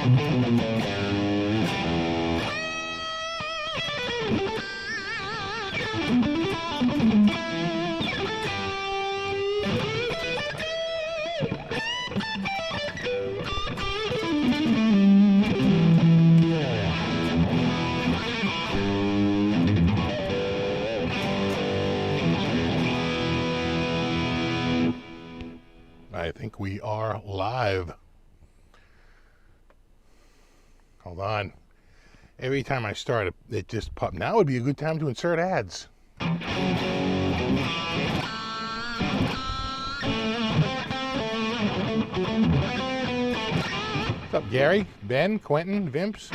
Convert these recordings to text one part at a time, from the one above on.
I think we are live. Hold on. Every time I start, it just pops. Now would be a good time to insert ads. What's up, Gary, Ben, Quentin, Vimps,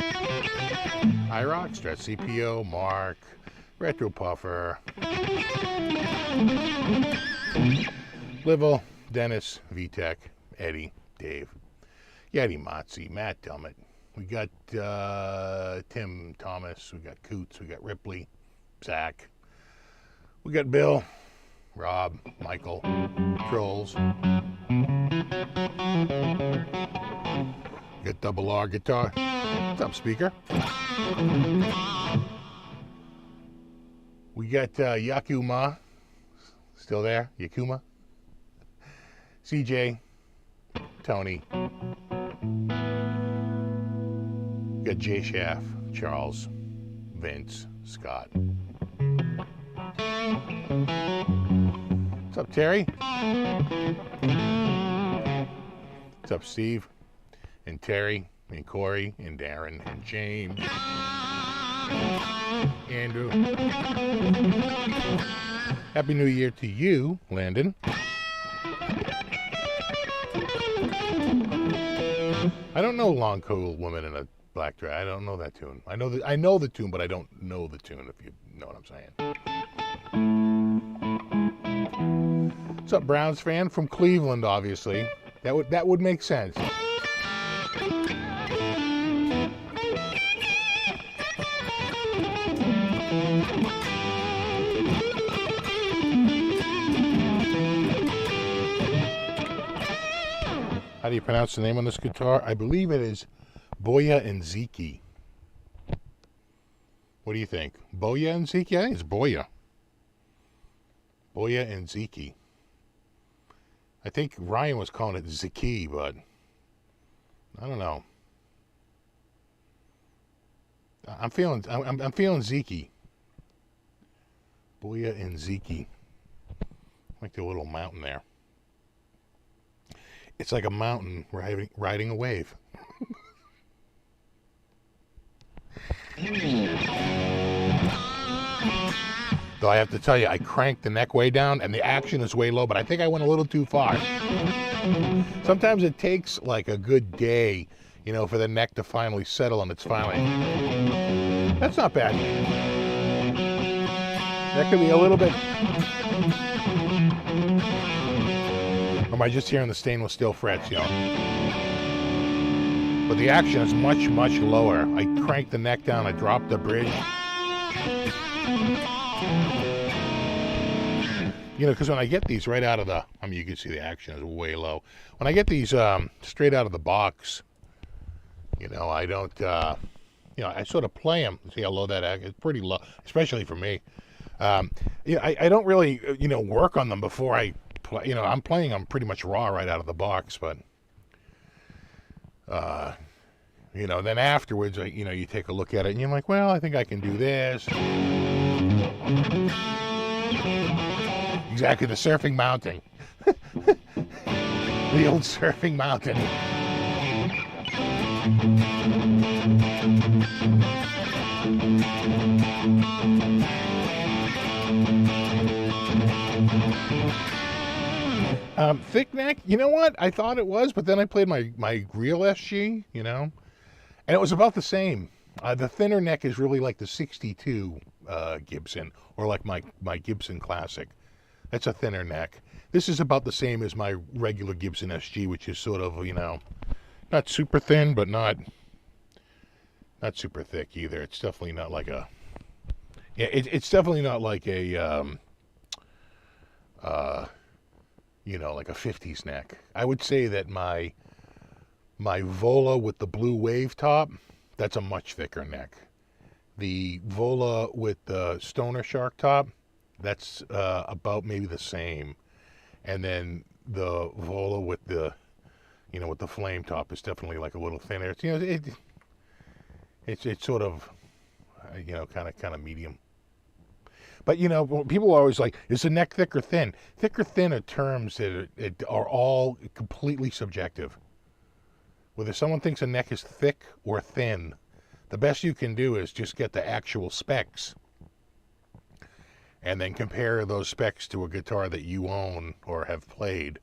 IROC, Stretch CPO, Mark, Retro Puffer, Livel, Dennis, VTech, Eddie, Dave, Yeti Motzi, Matt Dummett. We got Tim Thomas, we got Coots, we got Ripley, Zach, we got Bill, Rob, Michael, Trolls, we got Double R Guitar. What's up, speaker? We got Yakuma, still there, Yakuma, CJ, Tony, got Jay Schaff, Charles, Vince, Scott. What's up, Terry? What's up, Steve? And Terry, and Corey, and Darren, and James, Andrew. Happy New Year to you, Landon. I don't know Long Cool Woman in a Black Dress. I don't know that tune. I know the tune, but I don't know the tune, if you know what I'm saying. What's up, Browns fan from Cleveland, obviously. That would make sense. How do you pronounce the name on this guitar? I believe it is Boya and Ziki. What do you think? Boya and Ziki? I think it's Boya. Boya and Ziki. I think Ryan was calling it Ziki, but I don't know. I'm feeling Ziki. Boya and Ziki. Like the little mountain there. It's like a mountain riding a wave. Though I have to tell you, I cranked the neck way down and the action is way low, but I think I went a little too far. Sometimes it takes like a good day, for the neck to finally settle, and it's finally... That's not bad. That could be a little bit... Or am I just hearing the stainless steel frets, But the action is much, much lower. I cranked the neck down, I dropped the bridge. Because when I get these right out of the... you can see the action is way low. When I get these straight out of the box, I don't... I sort of play them. See how low that action is? Pretty low, especially for me. I don't really, work on them before I... I'm playing them pretty much raw right out of the box, but, then afterwards, you take a look at it and you're like, well, I think I can do this. Exactly, the surfing mounting. The old surfing mountain. Thick neck, you know what? I thought it was, but then I played my real SG, and it was about the same. The thinner neck is really like the 62 Gibson, or like my Gibson Classic. That's a thinner neck. This is about the same as my regular Gibson SG, which is sort of, not super thin, but not super thick either. It's definitely not like a... Yeah, it's definitely not like a... like a 50s neck. I would say that my My Vola with the blue wave top, that's a much thicker neck. The Vola with the Stoner Shark top, that's about maybe the same. And then the Vola with the, with the flame top is definitely like a little thinner. It's sort of, kind of medium. But, people are always like, is the neck thick or thin? Thick or thin are terms that are all completely subjective. Whether someone thinks a neck is thick or thin, the best you can do is just get the actual specs and then compare those specs to a guitar that you own or have played,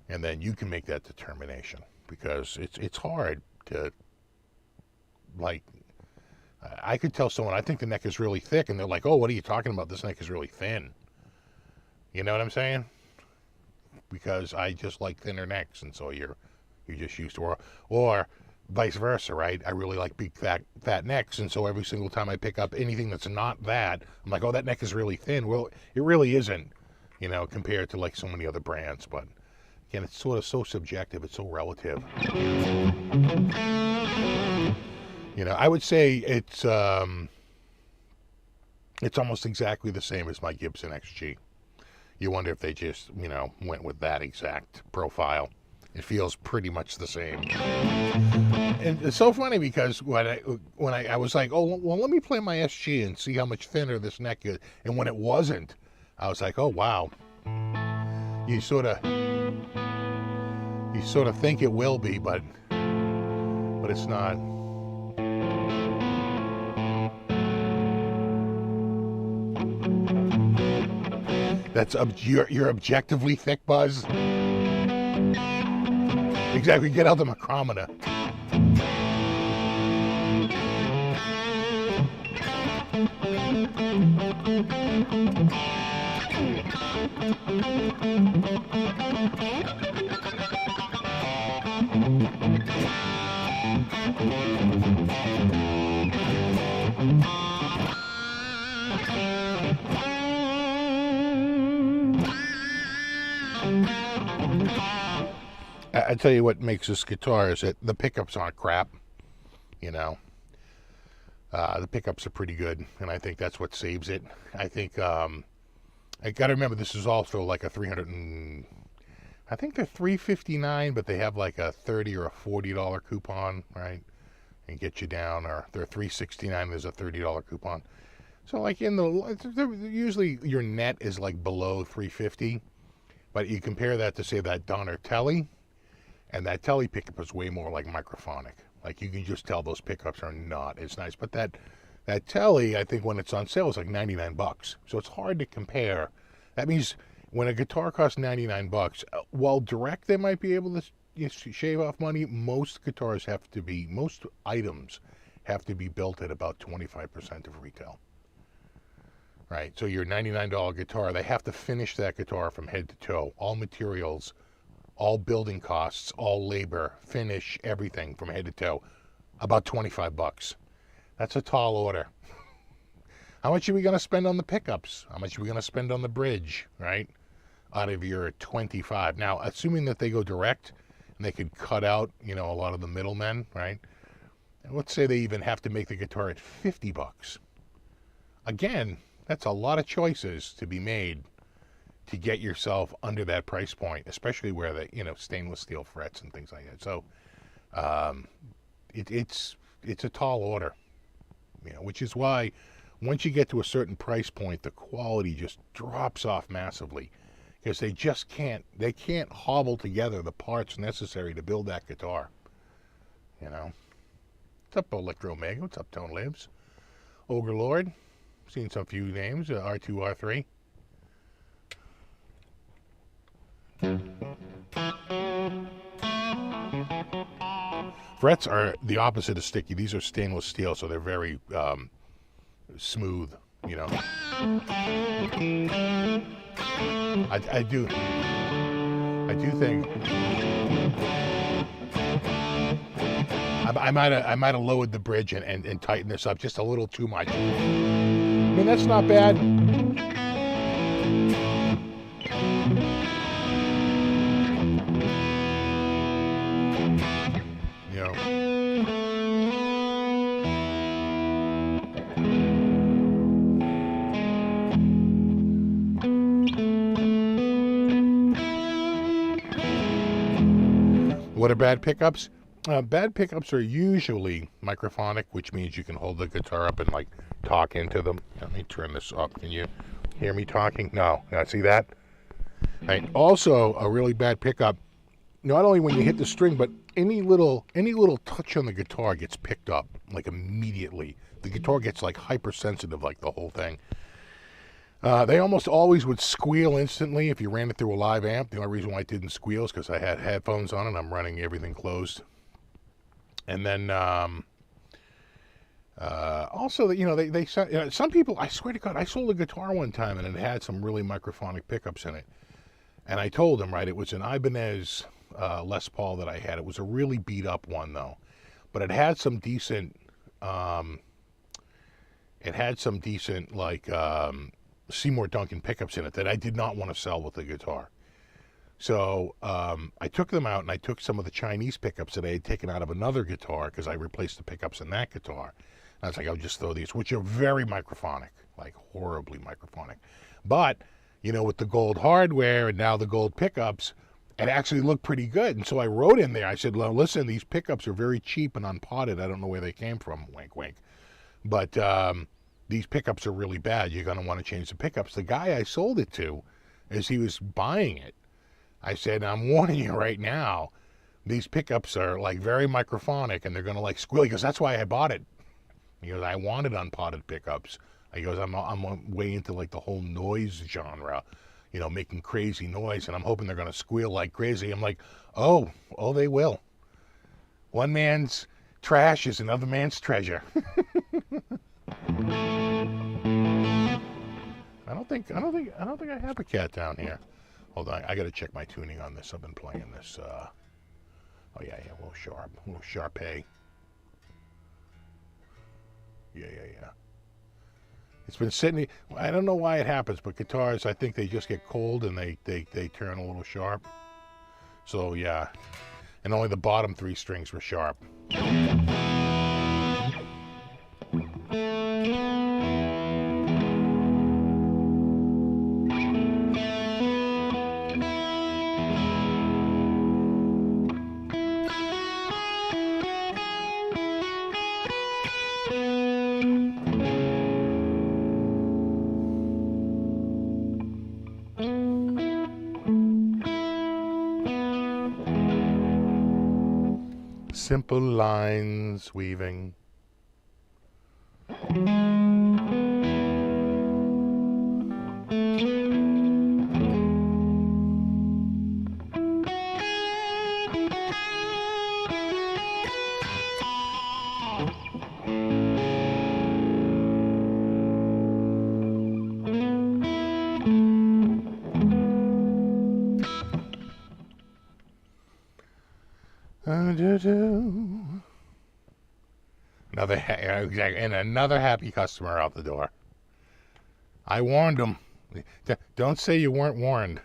and then you can make that determination, because it's hard to, like, I could tell someone I think the neck is really thick, and they're like, oh, what are you talking about? This neck is really thin. You know what I'm saying? Because I just like thinner necks, and so you're just used to, or vice versa, right? I really like big fat necks, and so every single time I pick up anything that's not that, I'm like, oh, that neck is really thin. Well, it really isn't, compared to like so many other brands. But again, it's sort of so subjective. It's so relative. I would say it's almost exactly the same as my Gibson XG. You wonder if they just, went with that exact profile. It feels pretty much the same. And it's so funny because when I was like, oh, well, let me play my SG and see how much thinner this neck is. And when it wasn't, I was like, oh, wow. You sort of think it will be, but it's not. That's you're objectively thick, Buzz. Exactly. Get out the micrometer. I tell you what makes this guitar is that the pickups aren't crap, the pickups are pretty good, and I think that's what saves it. I think, I gotta remember, this is also like a I think they're $359, but they have like a $30 or a $40 coupon, right? And get you down, or they're $369, there's a $30 coupon. So like usually your net is like below $350, but you compare that to, say, that Donner Telly, and that Telly pickup is way more like microphonic. Like, you can just tell those pickups are not as nice. But that Telly, I think when it's on sale, is like $99. So it's hard to compare. That means when a guitar costs $99, while direct they might be able to shave off money, most items have to be built at about 25% of retail. Right? So your $99 guitar, they have to finish that guitar from head to toe. All materials, all building costs, all labor, finish, everything from head to toe, about $25. That's a tall order. How much are we going to spend on the pickups? How much are we going to spend on the bridge, right? Out of your 25. Now, assuming that they go direct and they could cut out, a lot of the middlemen, right? And let's say they even have to make the guitar at $50. Again, that's a lot of choices to be made to get yourself under that price point, especially where the stainless steel frets and things like that. So it's a tall order, which is why once you get to a certain price point, the quality just drops off massively, because they can't hobble together the parts necessary to build that guitar. What's up, Electro Mega? What's up, Tone Libs? Ogre Lord, seen some few names, R2, R3. Frets are the opposite of sticky. These are stainless steel, so they're very smooth, I do think I might have lowered the bridge and tightened this up just a little too much. I mean, that's not bad. What are bad pickups? Bad pickups are usually microphonic, which means you can hold the guitar up and like talk into them. Let me turn this up. Can you hear me talking? No. Now see that? Right. Also, a really bad pickup, not only when you hit the string, but any little touch on the guitar gets picked up like immediately. The guitar gets like hypersensitive, like the whole thing. They almost always would squeal instantly if you ran it through a live amp. The only reason why it didn't squeal is because I had headphones on and I'm running everything closed. And then also, they some people, I swear to God, I sold a guitar one time and it had some really microphonic pickups in it. And I told them, right, it was an Ibanez Les Paul that I had. It was a really beat up one though, but it had some decent, like Seymour Duncan pickups in it that I did not want to sell with the guitar. So I took them out and I took some of the Chinese pickups that I had taken out of another guitar because I replaced the pickups in that guitar. And I was like, I'll just throw these, which are very microphonic, like horribly microphonic. But, with the gold hardware and now the gold pickups, it actually looked pretty good. And so I wrote in there, I said, well, listen, these pickups are very cheap and unpotted. I don't know where they came from, wink, wink. But these pickups are really bad. You're going to want to change the pickups. The guy I sold it to, as he was buying it, I said, I'm warning you right now, these pickups are like very microphonic and they're going to like squeal. He goes, that's why I bought it. He goes, I wanted unpotted pickups. He goes, I'm way into like the whole noise genre, making crazy noise, and I'm hoping they're going to squeal like crazy. I'm like, oh, they will. One man's trash is another man's treasure. I don't think I have a cat down here. Hold on, I got to check my tuning on this. I've been playing this. Oh yeah, a little sharp-a. Yeah. It's been sitting. I don't know why it happens, but guitars, I think they just get cold and they turn a little sharp. So yeah, and only the bottom 3 strings were sharp. Simple lines weaving. Another happy customer out the door. I warned them. Don't say you weren't warned.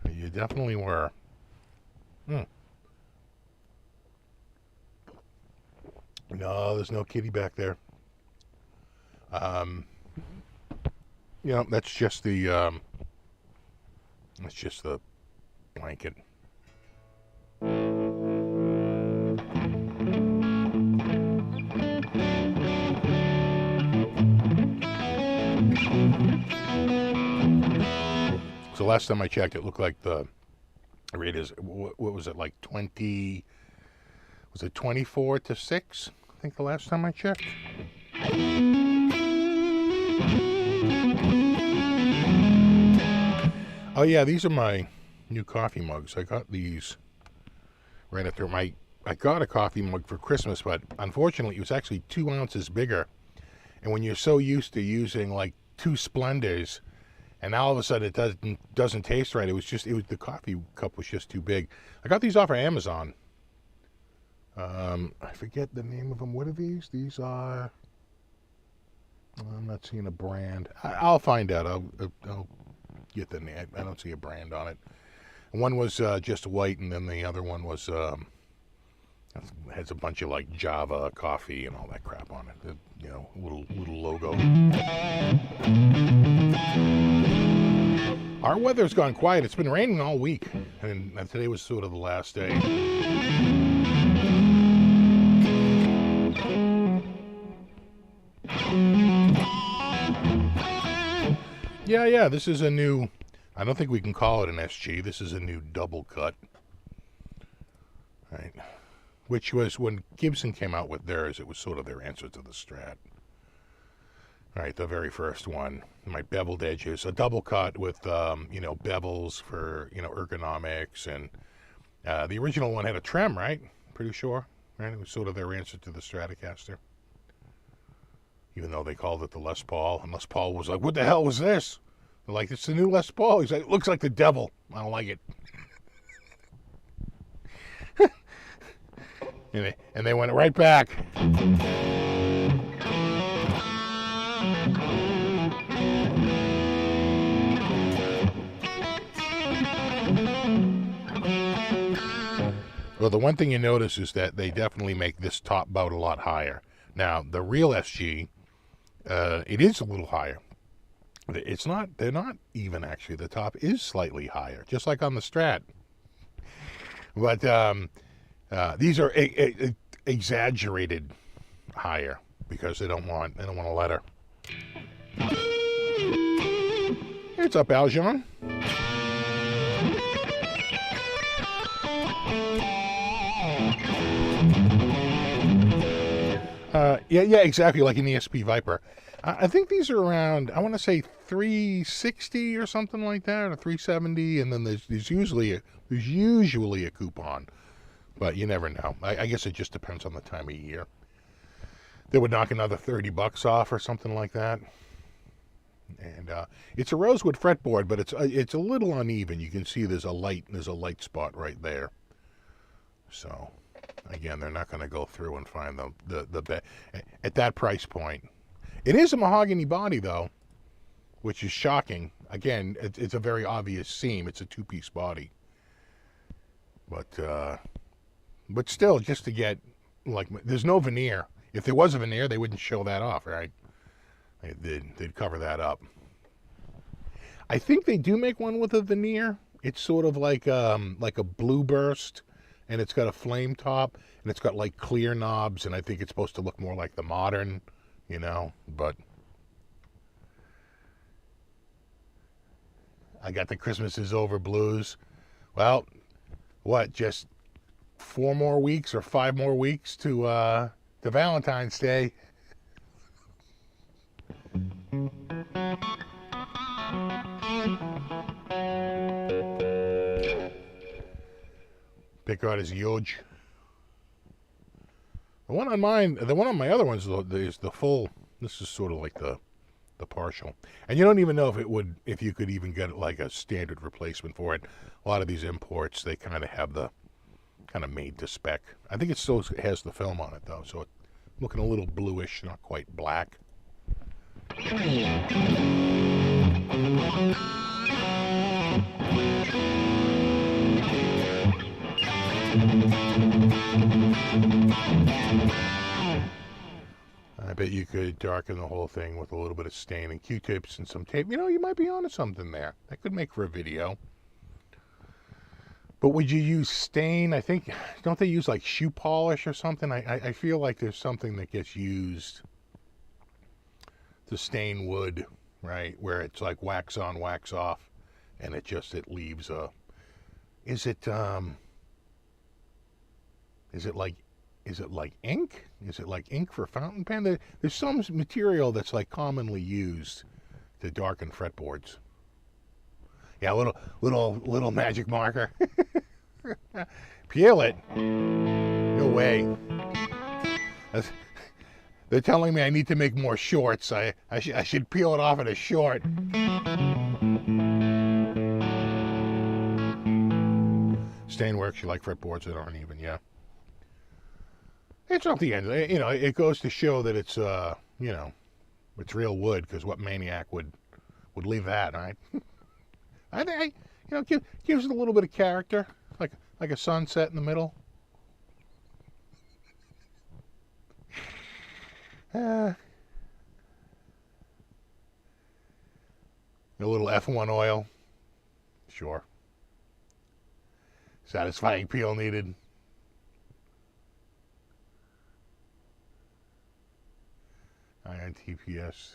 You definitely were. No, there's no kitty back there. That's just the blanket. So last time I checked, it looked like the rate is, what was it, like 20, was it 24 to 6? I think the last time I checked. Oh yeah, these are my new coffee mugs. I got these right after I got a coffee mug for Christmas, but unfortunately it was actually 2 ounces bigger. And when you're so used to using like 2 Splendors, and now all of a sudden it doesn't taste right. The coffee cup was just too big. I got these off of Amazon. I forget the name of them. What are these? These are, I'm not seeing a brand. I'll find out. I'll get the name. I don't see a brand on it. One was just white, and then the other one was has a bunch of like Java coffee and all that crap on it. You know, little logo. Our weather's gone quiet. It's been raining all week, and today was sort of the last day. Yeah, this is a new, I don't think we can call it an SG. This is a new double cut. Right. Which was, when Gibson came out with theirs, it was sort of their answer to the Strat. Right, the very first one. My beveled edges. A double cut with, you know, bevels for, you know, ergonomics. And the original one had a trem, right? Pretty sure. Right? It was sort of their answer to the Stratocaster. Even though they called it the Les Paul. And Les Paul was like, what the hell was this? They're like, it's the new Les Paul. He's like, it looks like the devil. I don't like it. and they went right back. Well, the one thing you notice is that they definitely make this top bout a lot higher. Now, the real SG, it is a little higher. It's not, they're not even actually. The top is slightly higher, just like on the Strat. But these are exaggerated higher because they don't want to let her. What's up, Aljon? Yeah, exactly, like an ESP Viper. I think these are around, I want to say 360 or something like that, or 370, and then there's usually a coupon, but you never know. I guess it just depends on the time of year. They would knock another $30 off or something like that. And it's a rosewood fretboard, but it's a little uneven. You can see there's a light spot right there. So again, they're not going to go through and find the at that price point. It is a mahogany body though, which is shocking. Again, it's a very obvious seam. It's a two-piece body. But still, just to get, like, there's no veneer. If there was a veneer, they wouldn't show that off, right? They'd cover that up. I think they do make one with a veneer. It's sort of like a blue burst, and it's got a flame top, and it's got like clear knobs, and I think it's supposed to look more like the modern, you know, but I got the Christmas is over blues. Well, what, just 4 more weeks or 5 more weeks to Valentine's Day. Pickard is huge. The one on my other ones is the full. This is sort of like the partial, and you don't even know if you could even get like a standard replacement for it. A lot of these imports, they kind of have the kind of made to spec. I think it still has the film on it though, so it's looking a little bluish, not quite black. I bet you could darken the whole thing with a little bit of stain and Q-tips and some tape. You know, you might be onto something there. That could make for a video. But would you use stain? I think, don't they use like shoe polish or something? I feel like there's something that gets used to stain wood, right? Where it's like wax on, wax off, and it leaves a. Is it like ink? Is it like ink for fountain pen? There's some material that's like commonly used to darken fretboards. Yeah, little magic marker. Peel it. No way. They're telling me I need to make more shorts. I should peel it off at a short. Stain works. You like fretboards that aren't even, yeah. It's not the end. You know, it goes to show that it's, you know, it's real wood, because what maniac would leave that, right? You know, gives it a little bit of character, like a sunset in the middle. A little F1 oil, sure. Satisfying peel needed. Iron TPS.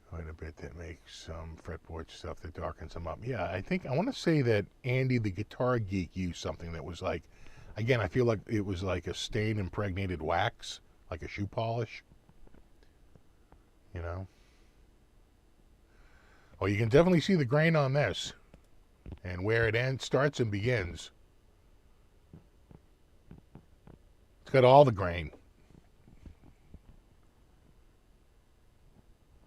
Quite a bit that makes some fretboard stuff that darkens them up. Yeah, I want to say that Andy the Guitar Geek used something that was like, again, I feel like it was like a stain impregnated wax, like a shoe polish. You know? Oh, you can definitely see the grain on this and where it ends, starts and begins. It's got all the grain.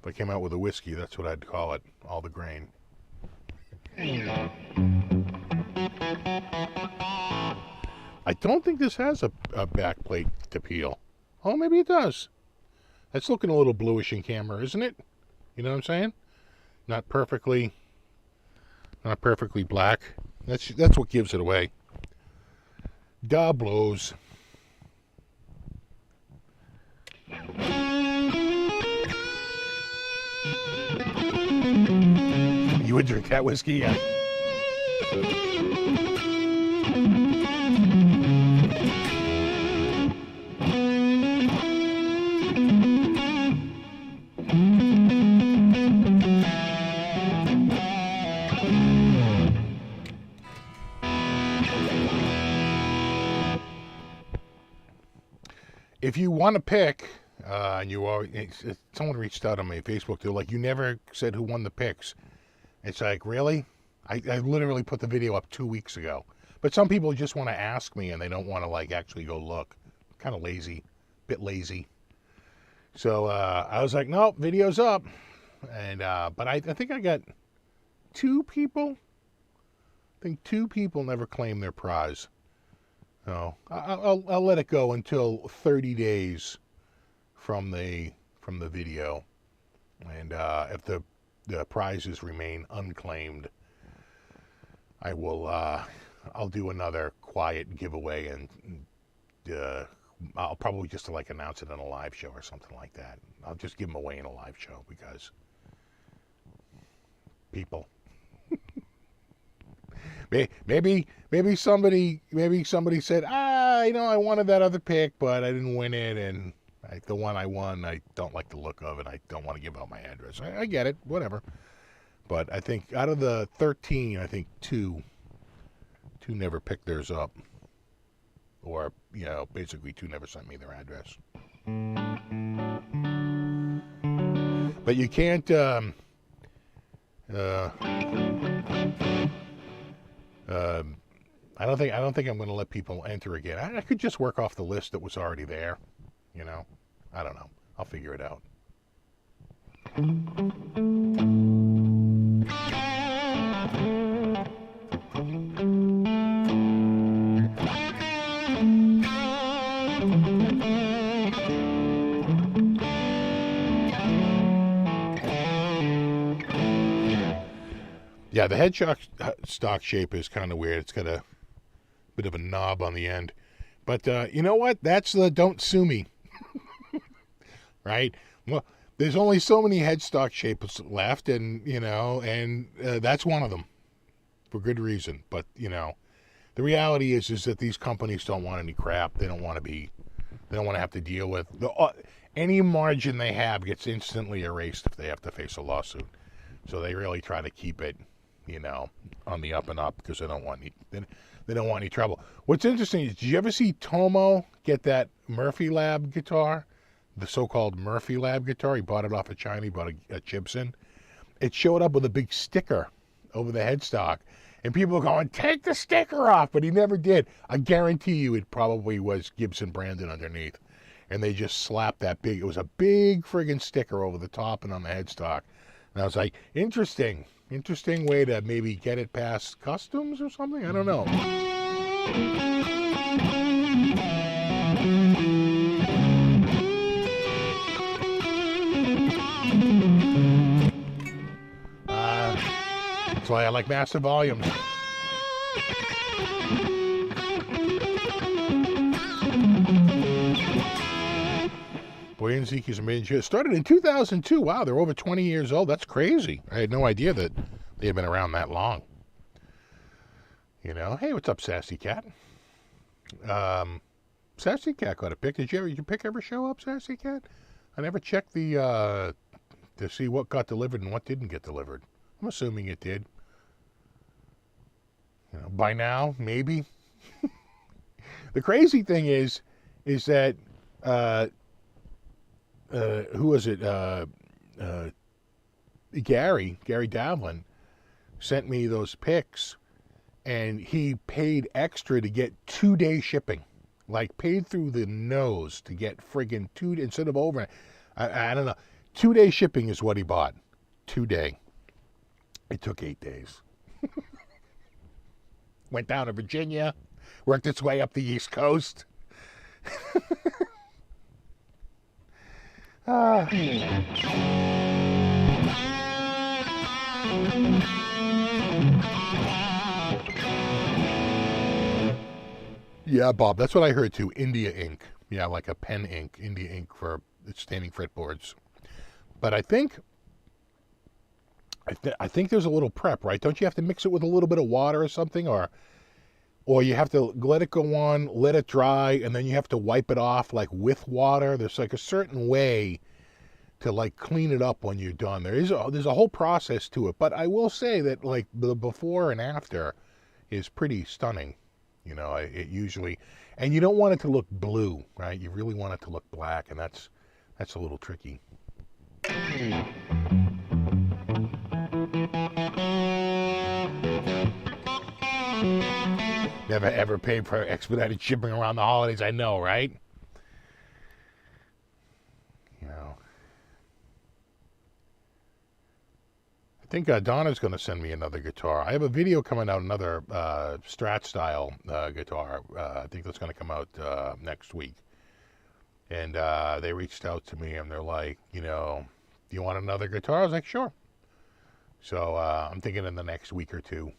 If I came out with a whiskey, that's what I'd call it, all the grain. I don't think this has a back plate to peel. Oh, maybe it does. That's looking a little bluish in camera, isn't it? You know what I'm saying? Not perfectly black. That's what gives it away. Da blows. You would drink that whiskey, yeah. If you want to pick, and someone reached out on my Facebook, they're like, you never said who won the picks. It's like, really? I literally put the video up 2 weeks ago. But some people just want to ask me and they don't want to like actually go look. Kind of lazy, bit lazy. So I was like, nope, video's up. And but I think I got 2 people. I think 2 people never claimed their prize. So I'll let it go until 30 days from the video, and if the prizes remain unclaimed, I will I'll do another quiet giveaway, and I'll probably just like announce it in a live show or something like that. I'll just give them away in a live show because people. Maybe somebody said, I wanted that other pick, but I didn't win it, and the one I won, I don't like the look of, and I don't want to give out my address. I get it, whatever. But I think out of the 13, I think two never picked theirs up, or basically 2 never sent me their address. But you can't. I don't think I'm going to let people enter again. I could just work off the list that was already there, I don't know. I'll figure it out. Yeah, the headstock shape is kind of weird. It's got a bit of a knob on the end. But you know what? That's the don't sue me. Right? Well, there's only so many headstock shapes left, and, that's one of them for good reason. But, the reality is that these companies don't want any crap. They don't want to have to deal with any margin they have gets instantly erased if they have to face a lawsuit. So they really try to keep it, on the up and up because they don't want any trouble. What's interesting is, did you ever see Tomo get that Murphy Lab guitar, the so-called Murphy Lab guitar? He bought it off of China. He bought a Gibson. It showed up with a big sticker over the headstock, and people were going, "Take the sticker off," but he never did. I guarantee you, it probably was Gibson branded underneath, and they just slapped that big. It was a big friggin' sticker over the top and on the headstock. And I was like, interesting way to maybe get it past customs or something. I don't know. That's why I like massive volumes. Boy and Zeke is amazing. Started in 2002. Wow, they're over 20 years old. That's crazy. I had no idea that they had been around that long. You know, hey, what's up, Sassy Cat? Sassy Cat got a pick. Did your pick ever show up, Sassy Cat? I never checked the to see what got delivered and what didn't get delivered. I'm assuming it did. You know, by now, maybe. The crazy thing is that who was it? Gary Davlin sent me those pics, and he paid extra to get 2-day shipping. Like, paid through the nose to get friggin' 2 instead of over. I don't know. 2-day shipping is what he bought. 2-day. It took 8 days. Went down to Virginia, worked its way up the East Coast. Yeah, Bob, that's what I heard too. India ink. Yeah, like a pen ink. India ink for standing fretboards. But I think there's a little prep, right? Don't you have to mix it with a little bit of water or something? Or you have to let it go on, let it dry, and then you have to wipe it off like with water. There's like a certain way to like clean it up when you're done. There's a whole process to it. But I will say that like the before and after is pretty stunning. You know, it usually, and you don't want it to look blue, right? You really want it to look black, and that's a little tricky. Never ever paid for expedited shipping around the holidays. I know, right? You know. I think Donna's going to send me another guitar. I have a video coming out, another Strat style guitar. I think that's going to come out next week. And they reached out to me and they're like, you know, do you want another guitar? I was like, sure. So I'm thinking in the next week or two,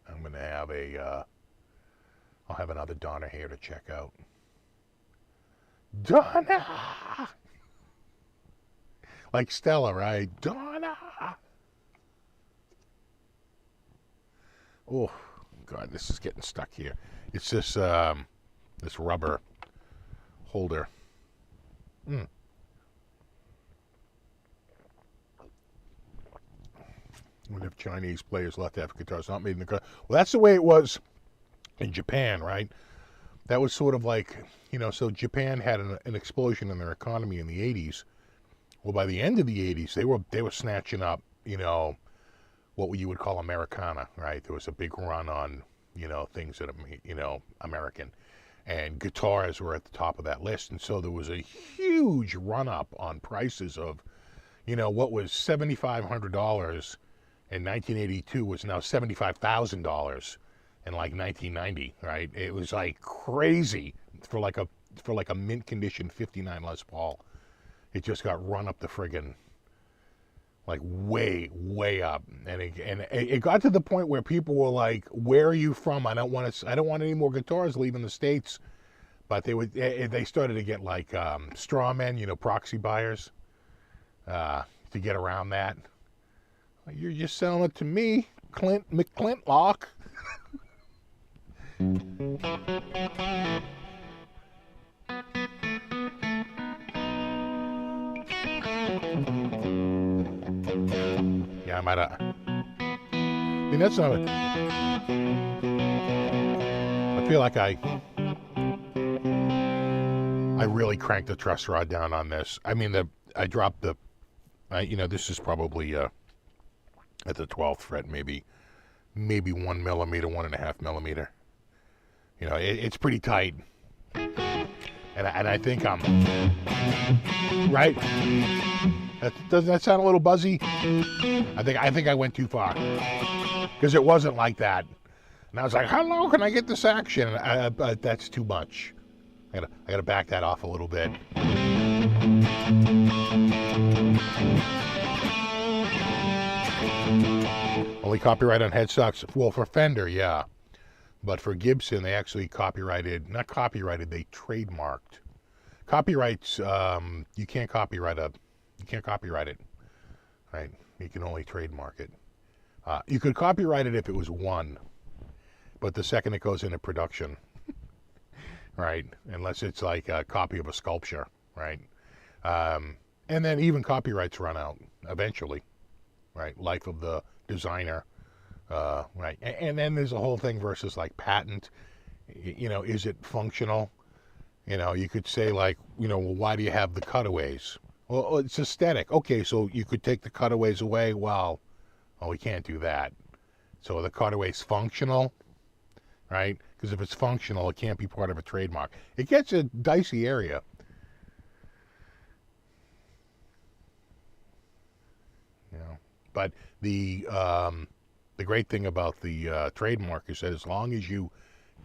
I'm going to have I'll have another Donna here to check out. Donna! Like Stella, right? Donna! Oh, God, this is getting stuck here. It's this rubber holder. I wonder if Chinese players left to have guitars not made in the car. Well, that's the way it was in Japan, right? That was sort of like, you know, so Japan had an explosion in their economy in the 80s. Well, by the end of the 80s, they were snatching up, you know, what you would call Americana, right? There was a big run on, you know, things that are, you know, American. And guitars were at the top of that list. And so there was a huge run up on prices of, you know, what was $7,500 in 1982 was now $75,000 in like 1990, right? It was like crazy for like a mint condition 59 Les Paul. It just got run up the friggin', like way up, and it got to the point where people were like, "Where are you from? I don't want any more guitars leaving the States." But they started to get like straw men, you know, proxy buyers, to get around that. You're just selling it to me, McClintlock. Yeah, I might have. I mean, that's not it. I feel like I really cranked the truss rod down on this. I mean, I dropped the, you know, this is probably at the 12th fret, maybe 1 millimeter, 1.5 millimeter. You know, it's pretty tight. And I think I'm right. Doesn't that sound a little buzzy? I think I went too far because it wasn't like that. And I was like, how low can I get this action? But that's too much. I gotta back that off a little bit. Only copyright on headstocks. Well, for Fender, yeah. But for Gibson, they actually copyrighted, not copyrighted, they trademarked. Copyrights, you can't copyright it, right? You can only trademark it. You could copyright it if it was one, but the second it goes into production, right? Unless it's like a copy of a sculpture, right? And then even copyrights run out eventually, right? Life of the designer, right? And then there's a whole thing versus like patent. You know, is it functional? You know, you could say like, you know, well, why do you have the cutaways? Well, it's aesthetic. Okay, so you could take the cutaways away. Well, we can't do that. So the cutaway's functional, right? Because if it's functional, it can't be part of a trademark. It gets a dicey area. You know, but the great thing about the trademark is that as long as you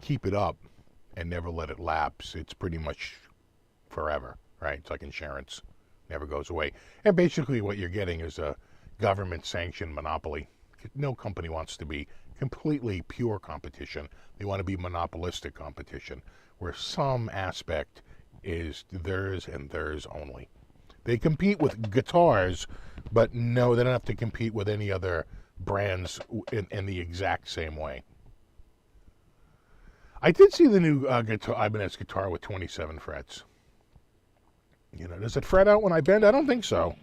keep it up and never let it lapse, it's pretty much forever, right? It's like insurance, never goes away. And basically what you're getting is a government-sanctioned monopoly. No company wants to be completely pure competition. They want to be monopolistic competition, where some aspect is theirs and theirs only. They compete with guitars, but no, they don't have to compete with any other brands in the exact same way. I did see the new Ibanez guitar with 27 frets. You know, does it fret out when I bend? I don't think so.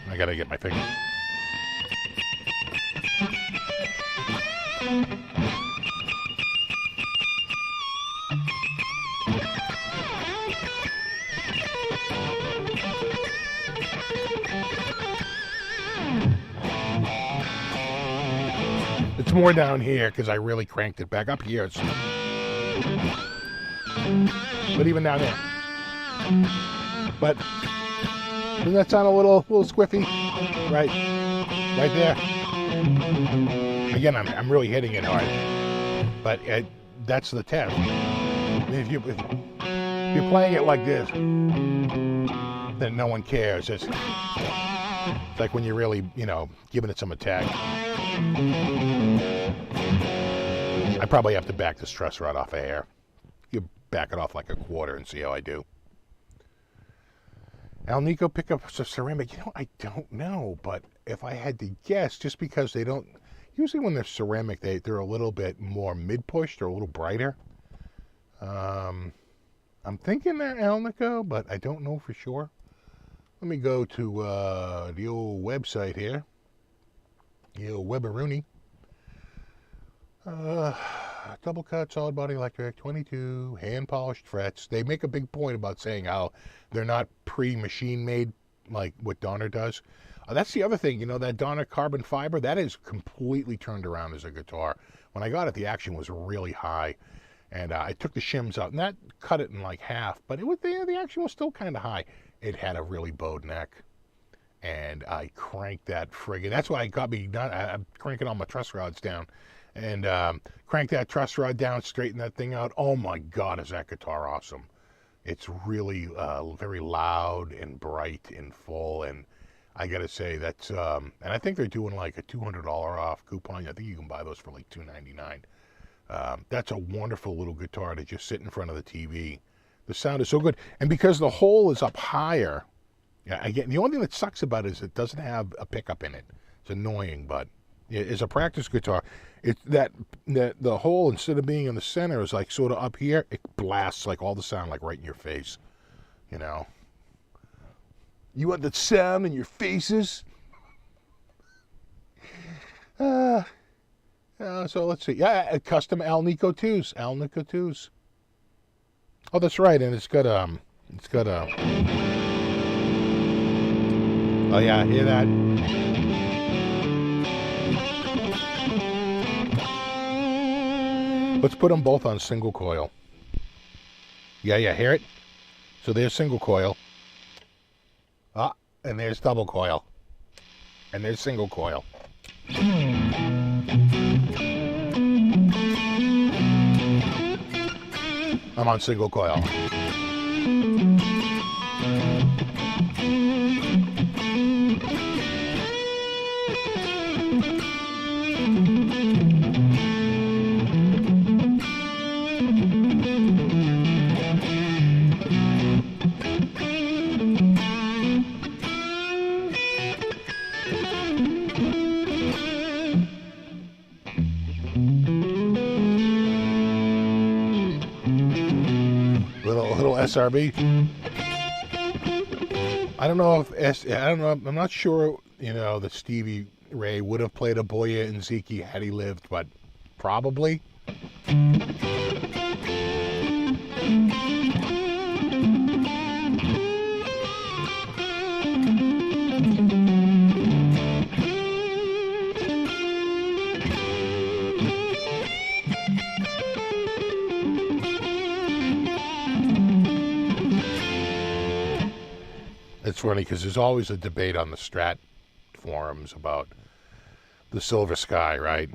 I gotta get my finger. It's more down here because I really cranked it back up here. But even down there. But doesn't that sound a little squiffy? Right there. Again, I'm really hitting it hard. But that's the test. If you're playing it like this, then no one cares. It's like when you're really, you know, giving it some attack. I probably have to back this truss rod off of here. You back it off like a quarter and see how I do. Alnico pickups of ceramic. You know, I don't know, but if I had to guess, just because they don't, usually when they're ceramic, they're a little bit more mid-pushed or a little brighter. I'm thinking they're Alnico, but I don't know for sure. Let me go to the old website here. The old Weberoonie. Double cut, solid body electric, 22, hand polished frets. They make a big point about saying how they're not pre-machine made like what Donner does. That's the other thing, you know, that Donner carbon fiber, that is completely turned around as a guitar. When I got it, the action was really high. And I took the shims out, and that cut it in like half. But it was the action was still kind of high. It had a really bowed neck. And I cranked that friggin'. That's why it got me, I'm cranking all my truss rods down. And crank that truss rod down, straighten that thing out. Oh my God, is that guitar awesome. It's really very loud and bright and full. And I got to say, that's, and I think they're doing like a $200 off coupon. I think you can buy those for like $299. That's a wonderful little guitar to just sit in front of the TV. The sound is so good. And because the hole is up higher, yeah, again, the only thing that sucks about it is it doesn't have a pickup in it. It's annoying, but it's a practice guitar. It's that the hole, instead of being in the center, is like sort of up here. It blasts like all the sound like right in your face, you know. You want the sound in your faces? So let's see. Yeah, custom Alnico 2s. Alnico 2s. Oh, that's right, and it's got a. Oh yeah, hear that? Let's put them both on single coil. Yeah, hear it? So there's single coil. Ah, and there's double coil. And there's single coil. I'm on single coil. SRB. I don't know if I don't know. I'm not sure. That Stevie Ray would have played a Boya and Zeke had he lived, but probably. It's funny because there's always a debate on the Strat forums about the Silver Sky, right?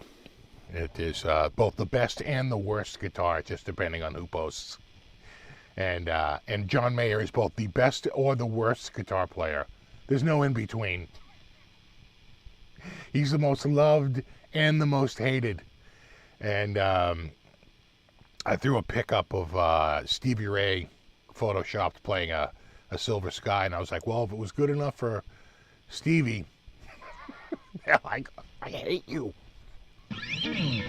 It is both the best and the worst guitar, just depending on who posts. And John Mayer is both the best or the worst guitar player. There's no in between. He's the most loved and the most hated. And I threw a pickup of Stevie Ray photoshopped playing a Silver Sky, and I was like, well, if it was good enough for Stevie, they're like, I hate you. You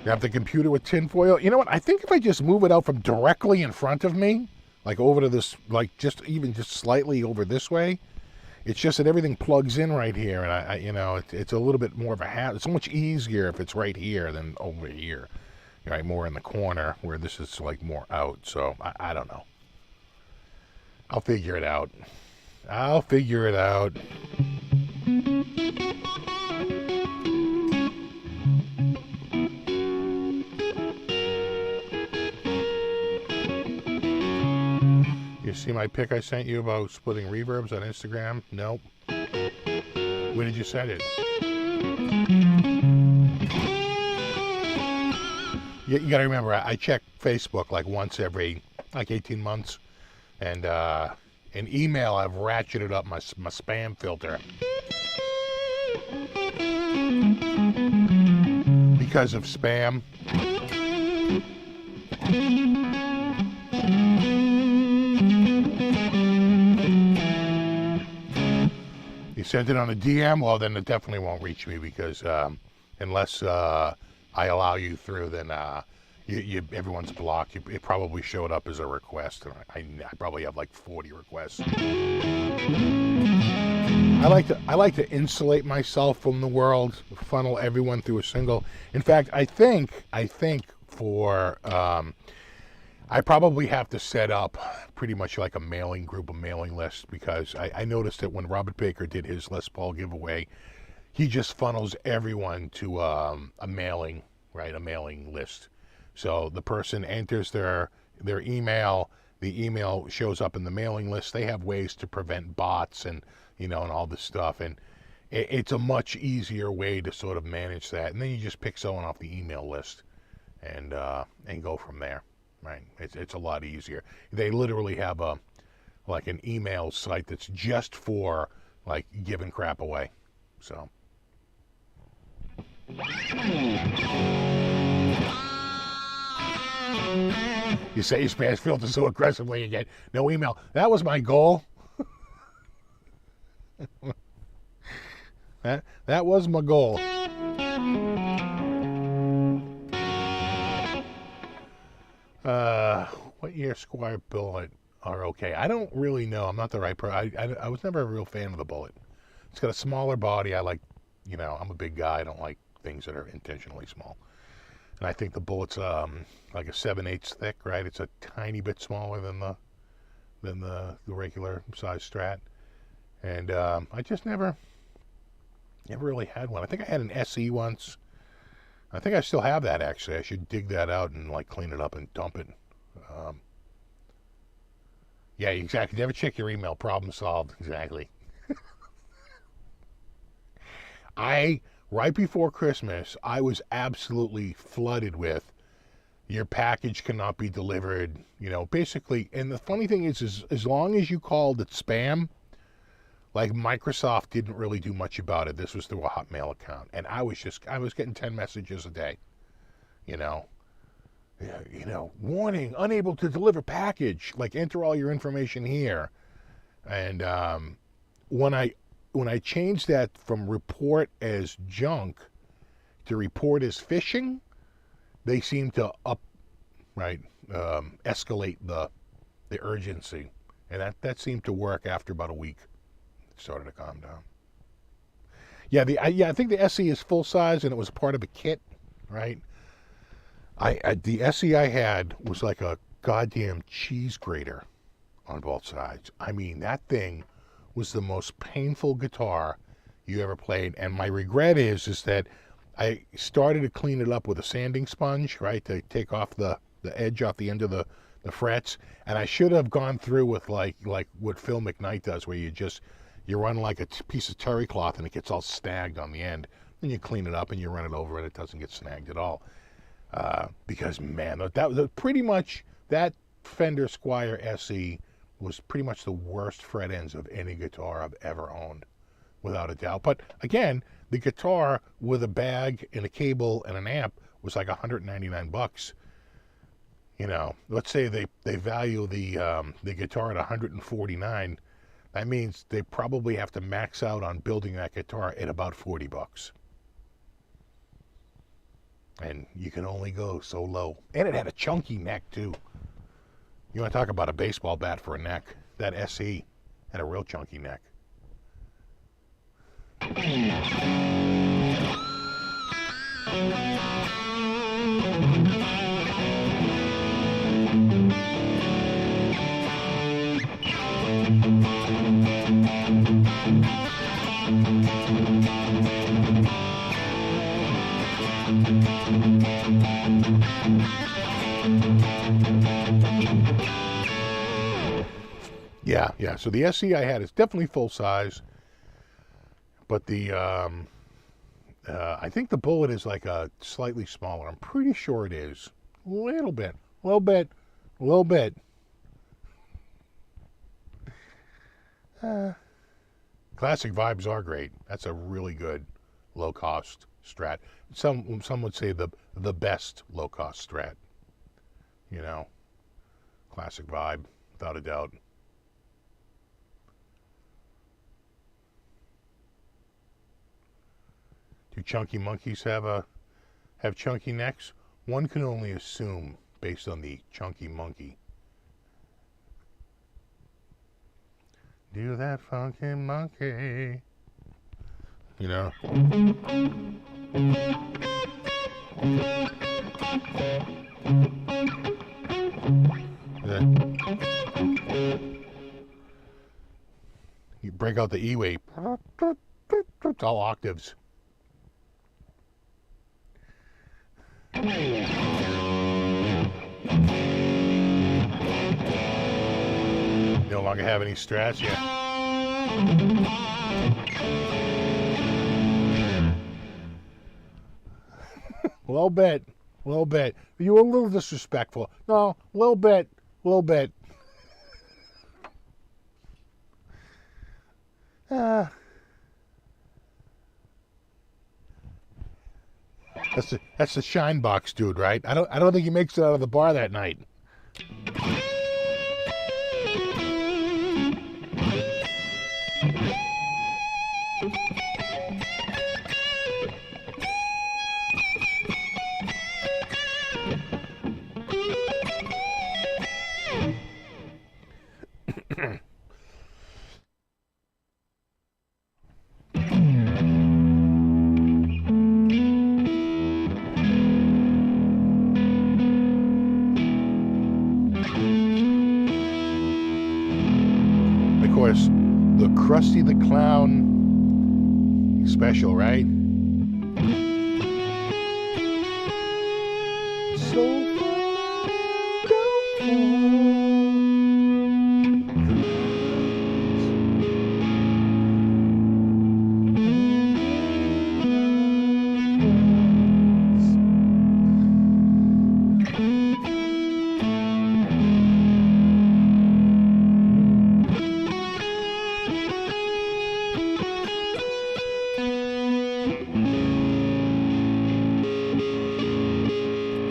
have the computer with tinfoil. You know what? I think if I just move it out from directly in front of me, like over to this, like just slightly over this way, it's just that everything plugs in right here, and it's a little bit more of a hassle. It's so much easier if it's right here than over here. Right, more in the corner where this is like more out. So I don't know. I'll figure it out. You see my pic I sent you about splitting reverbs on Instagram? Nope. Where did you send it? You got to remember, I check Facebook like once every 18 months, and in email I've ratcheted up my spam filter because of spam. You sent it on a DM, well then it definitely won't reach me because unless I allow you through, then everyone's blocked. It probably showed up as a request, and I probably have like 40 requests. I like to insulate myself from the world, funnel everyone through a single. In fact, I think for I probably have to set up pretty much like a mailing group, a mailing list, because I noticed that when Robert Baker did his Les Paul giveaway, he just funnels everyone to a mailing, right? A mailing list. So the person enters their email, the email shows up in the mailing list. They have ways to prevent bots and all this stuff, and it's a much easier way to sort of manage that. And then you just pick someone off the email list and go from there, right? It's a lot easier. They literally have an email site that's just for like giving crap away. So. You say your spam filter so aggressively you get no email. That was my goal. that was my goal. What year Squire Bullet are okay? I don't really know. I'm not the right person. I was never a real fan of the Bullet. It's got a smaller body. I like, I'm a big guy. I don't like things that are intentionally small. And I think the Bullet's like a 7/8 thick, right? It's a tiny bit smaller than the regular size Strat. And I just never really had one. I think I had an SE once. I think I still have that, actually. I should dig that out and like clean it up and dump it. Yeah, exactly. Never check your email. Problem solved. Exactly. Right before Christmas, I was absolutely flooded with your package cannot be delivered, basically. And the funny thing is as long as you called it spam, like Microsoft didn't really do much about it. This was through a Hotmail account. And I was getting 10 messages a day, warning, unable to deliver package, like enter all your information here. And when I changed that from report as junk to report as phishing, they seem to escalate the urgency, and that seemed to work after about a week. It started to calm down. Yeah, I think the SE is full size, and it was part of a kit, right? The SE I had was like a goddamn cheese grater on both sides. I mean, that thing was the most painful guitar you ever played, and my regret is that I started to clean it up with a sanding sponge, right, to take off the edge off the end of the frets, and I should have gone through with like what Phil McKnight does, where you run like a piece of terry cloth and it gets all snagged on the end. Then you clean it up and you run it over and it doesn't get snagged at all. Because man, that was pretty much, that Fender Squier SE was pretty much the worst fret ends of any guitar I've ever owned, without a doubt. But again, the guitar with a bag and a cable and an amp was like $199. You know, let's say they value the guitar at $149. That means they probably have to max out on building that guitar at about $40. And you can only go so low. And it had a chunky neck too. You want to talk about a baseball bat for a neck? That SE had a real chunky neck. Yeah. So the SE I had is definitely full size, but the I think the Bullet is like a slightly smaller. I'm pretty sure it is. A little bit. Classic vibes are great. That's a really good low cost Strat. Some would say the best low cost Strat. You know, classic vibe, without a doubt. Do chunky monkeys have chunky necks? One can only assume based on the chunky monkey. Do that funky monkey. You know? Yeah. You break out the E-wave. It's all octaves. No longer have any Strats yet. Little bit. You were a little disrespectful. No, little bit. That's the shine box dude, right? I don't think he makes it out of the bar that night. Of course, the Krusty the Clown special, right? So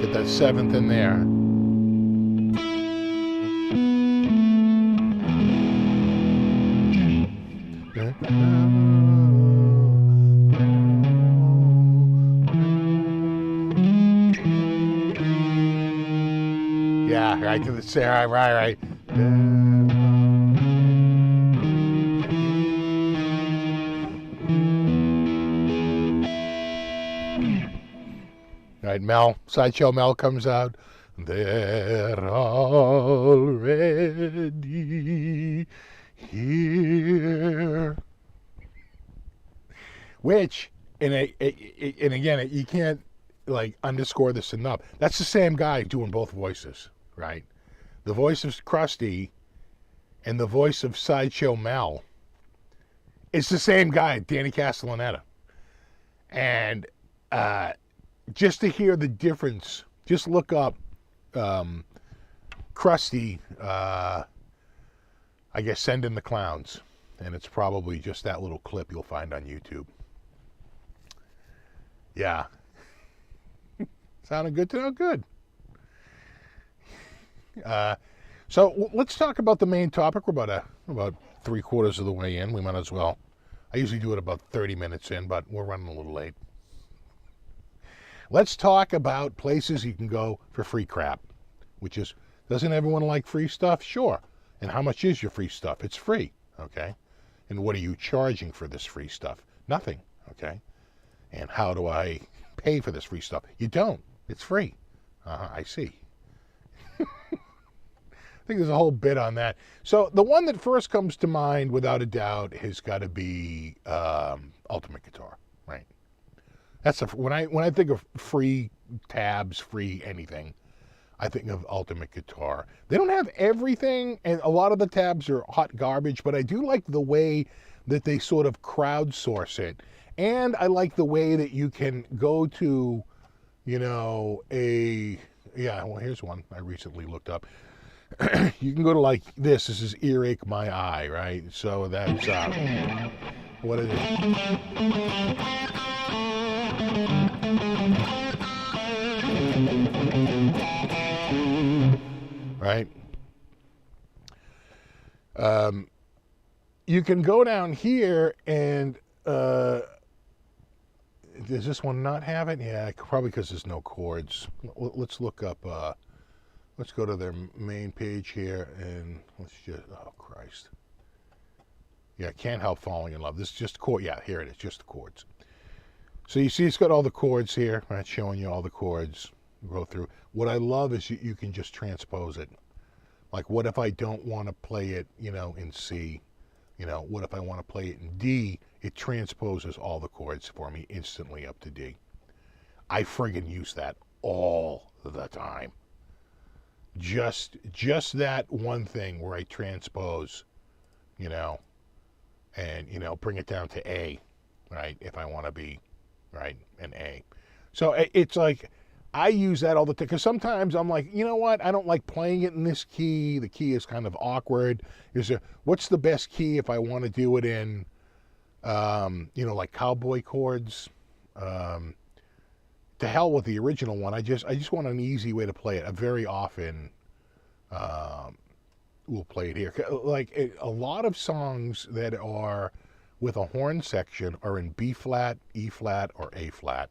get that seventh in there. Yeah, right to the Sarah, right. Right, Mel, Sideshow Mel comes out. They're already here. Which, and again, you can't like underscore this enough. That's the same guy doing both voices, right? The voice of Krusty and the voice of Sideshow Mel. It's the same guy, Danny Castellaneta. And just to hear the difference, just look up Krusty, I guess, Send in the Clowns. And it's probably just that little clip you'll find on YouTube. Yeah. Sounding good to know? Good. So let's talk about the main topic. We're about 3/4 of the way in. We might as well. I usually do it about 30 minutes in, but we're running a little late. Let's talk about places you can go for free crap, which is, doesn't everyone like free stuff? Sure. And how much is your free stuff? It's free, okay? And what are you charging for this free stuff? Nothing, okay? And how do I pay for this free stuff? You don't. It's free. I see. I think there's a whole bit on that. So the one that first comes to mind, without a doubt, has got to be Ultimate Guitar, right? That's when I think of free tabs, free anything, I think of Ultimate Guitar. They don't have everything, and a lot of the tabs are hot garbage, but I do like the way that they sort of crowdsource it. And I like the way that you can go to, well, here's one I recently looked up. You can go to like this is Earache My Eye, right? So that's, what is it? Right? You can go down here and, does this one not have it? Yeah, probably because there's no chords. Let's look up, let's go to their main page here and let's just, oh Christ. Yeah, Can't Help Falling in Love. This is just chord. Yeah, here it is, just the chords. So you see it's got all the chords here, right? Showing you all the chords. Go through. What I love is you can just transpose it. Like, what if I don't want to play it, in C? What if I want to play it in D? It transposes all the chords for me instantly up to D. I friggin' use that all the time. Just that one thing where I transpose, and, bring it down to A, right? If I want to be, right, an A. So it's like, I use that all the time, because sometimes I'm like, you know what, I don't like playing it in this key. The key is kind of awkward. What's the best key if I want to do it in, like cowboy chords? To hell with the original one. I just want an easy way to play it. I very often will play it here. Like a lot of songs that are with a horn section are in B flat, E flat, or A flat.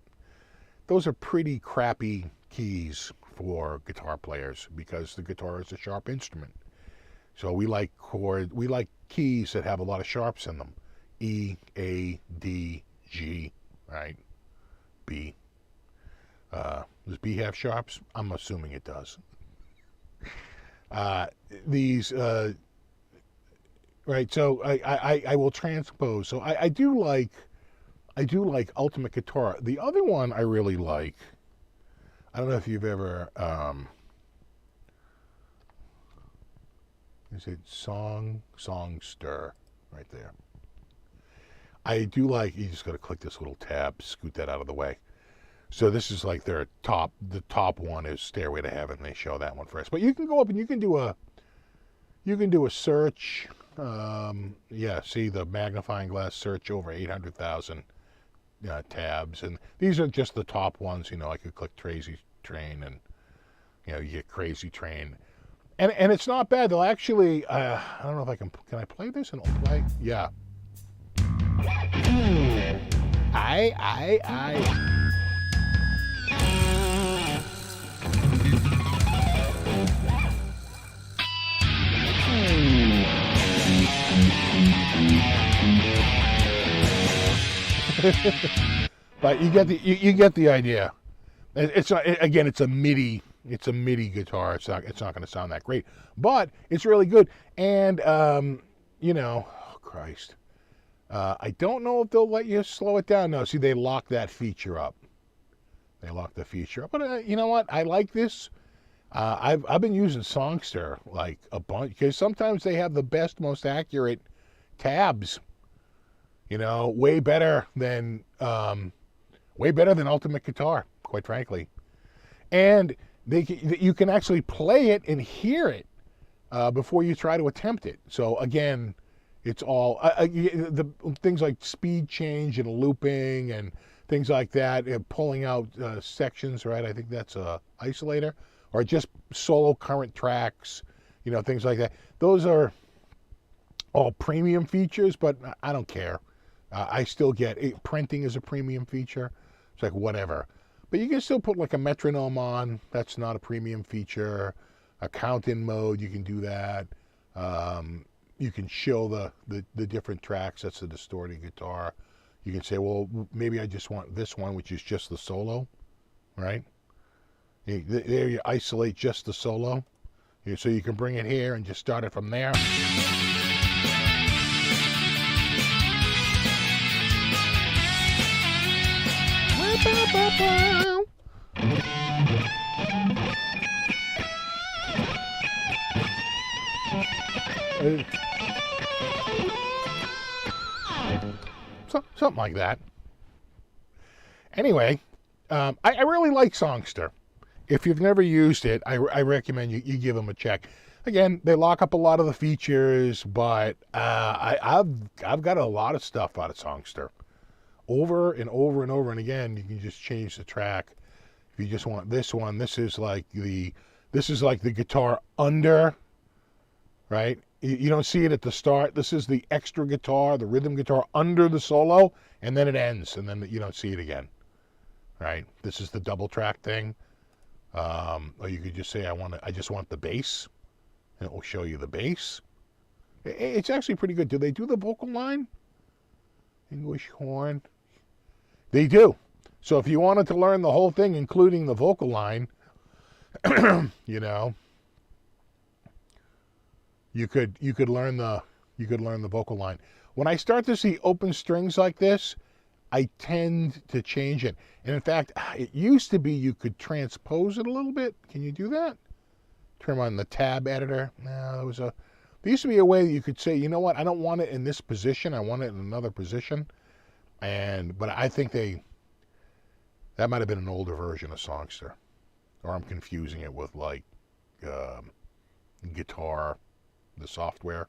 Those are pretty crappy keys for guitar players because the guitar is a sharp instrument. So we like keys that have a lot of sharps in them. E, A, D, G, right? B. Does B have sharps? I'm assuming it does. Right, so I will transpose. So I do like Ultimate Guitar. The other one I really like, I don't know if you've ever, is it Songster, right there. I do like, you just got to click this little tab, scoot that out of the way. So this is like the top one is Stairway to Heaven. They show that one first. But you can go up and you can do a search. See the magnifying glass search over 800,000 tabs. And these are just the top ones. I could click Crazy Train and, you get Crazy Train. And it's not bad. They'll actually, I don't know if I can I play this and it'll play? Yeah. But you get the idea. It's not, again, it's a MIDI guitar. It's not going to sound that great, but it's really good. And oh Christ, I don't know if they'll let you slow it down. No, see, they lock that feature up. They lock the feature up. But you know what? I like this. I've been using Songster like a bunch because sometimes they have the best, most accurate tabs. Way better than Ultimate Guitar, quite frankly. And you can actually play it and hear it before you try to attempt it. So again, it's all the things like speed change and looping and things like that, pulling out sections, right? I think that's a isolator, or just solo current tracks, things like that. Those are all premium features, but I don't care. I still get it. Printing is a premium feature. It's like whatever. But you can still put like a metronome on. That's not a premium feature. A count-in mode, you can do that. You can show the different tracks. That's the distorted guitar. You can say, well, maybe I just want this one, which is just the solo, right? There you isolate just the solo. So you can bring it here and just start it from there. Something like that. Anyway, I really like Songster. If you've never used it, I recommend you give them a check. Again, they lock up a lot of the features, but I've got a lot of stuff out of Songster. Over and over and over and again, you can just change the track. If you just want this one, this is like the guitar under, right? You don't see it at the start. This is the extra guitar, the rhythm guitar under the solo, and then it ends, and then you don't see it again, right? This is the double track thing. Or you could just say, I just want the bass, and it will show you the bass. It's actually pretty good. Do they do the vocal line? English horn. They do. So if you wanted to learn the whole thing, including the vocal line, you could learn the vocal line. When I start to see open strings like this, I tend to change it. And in fact, it used to be you could transpose it a little bit. Can you do that? Turn on the tab editor. No, there used to be a way that you could say, you know what, I don't want it in this position. I want it in another position. But I think that might have been an older version of Songster. Or I'm confusing it with like Guitar, the software,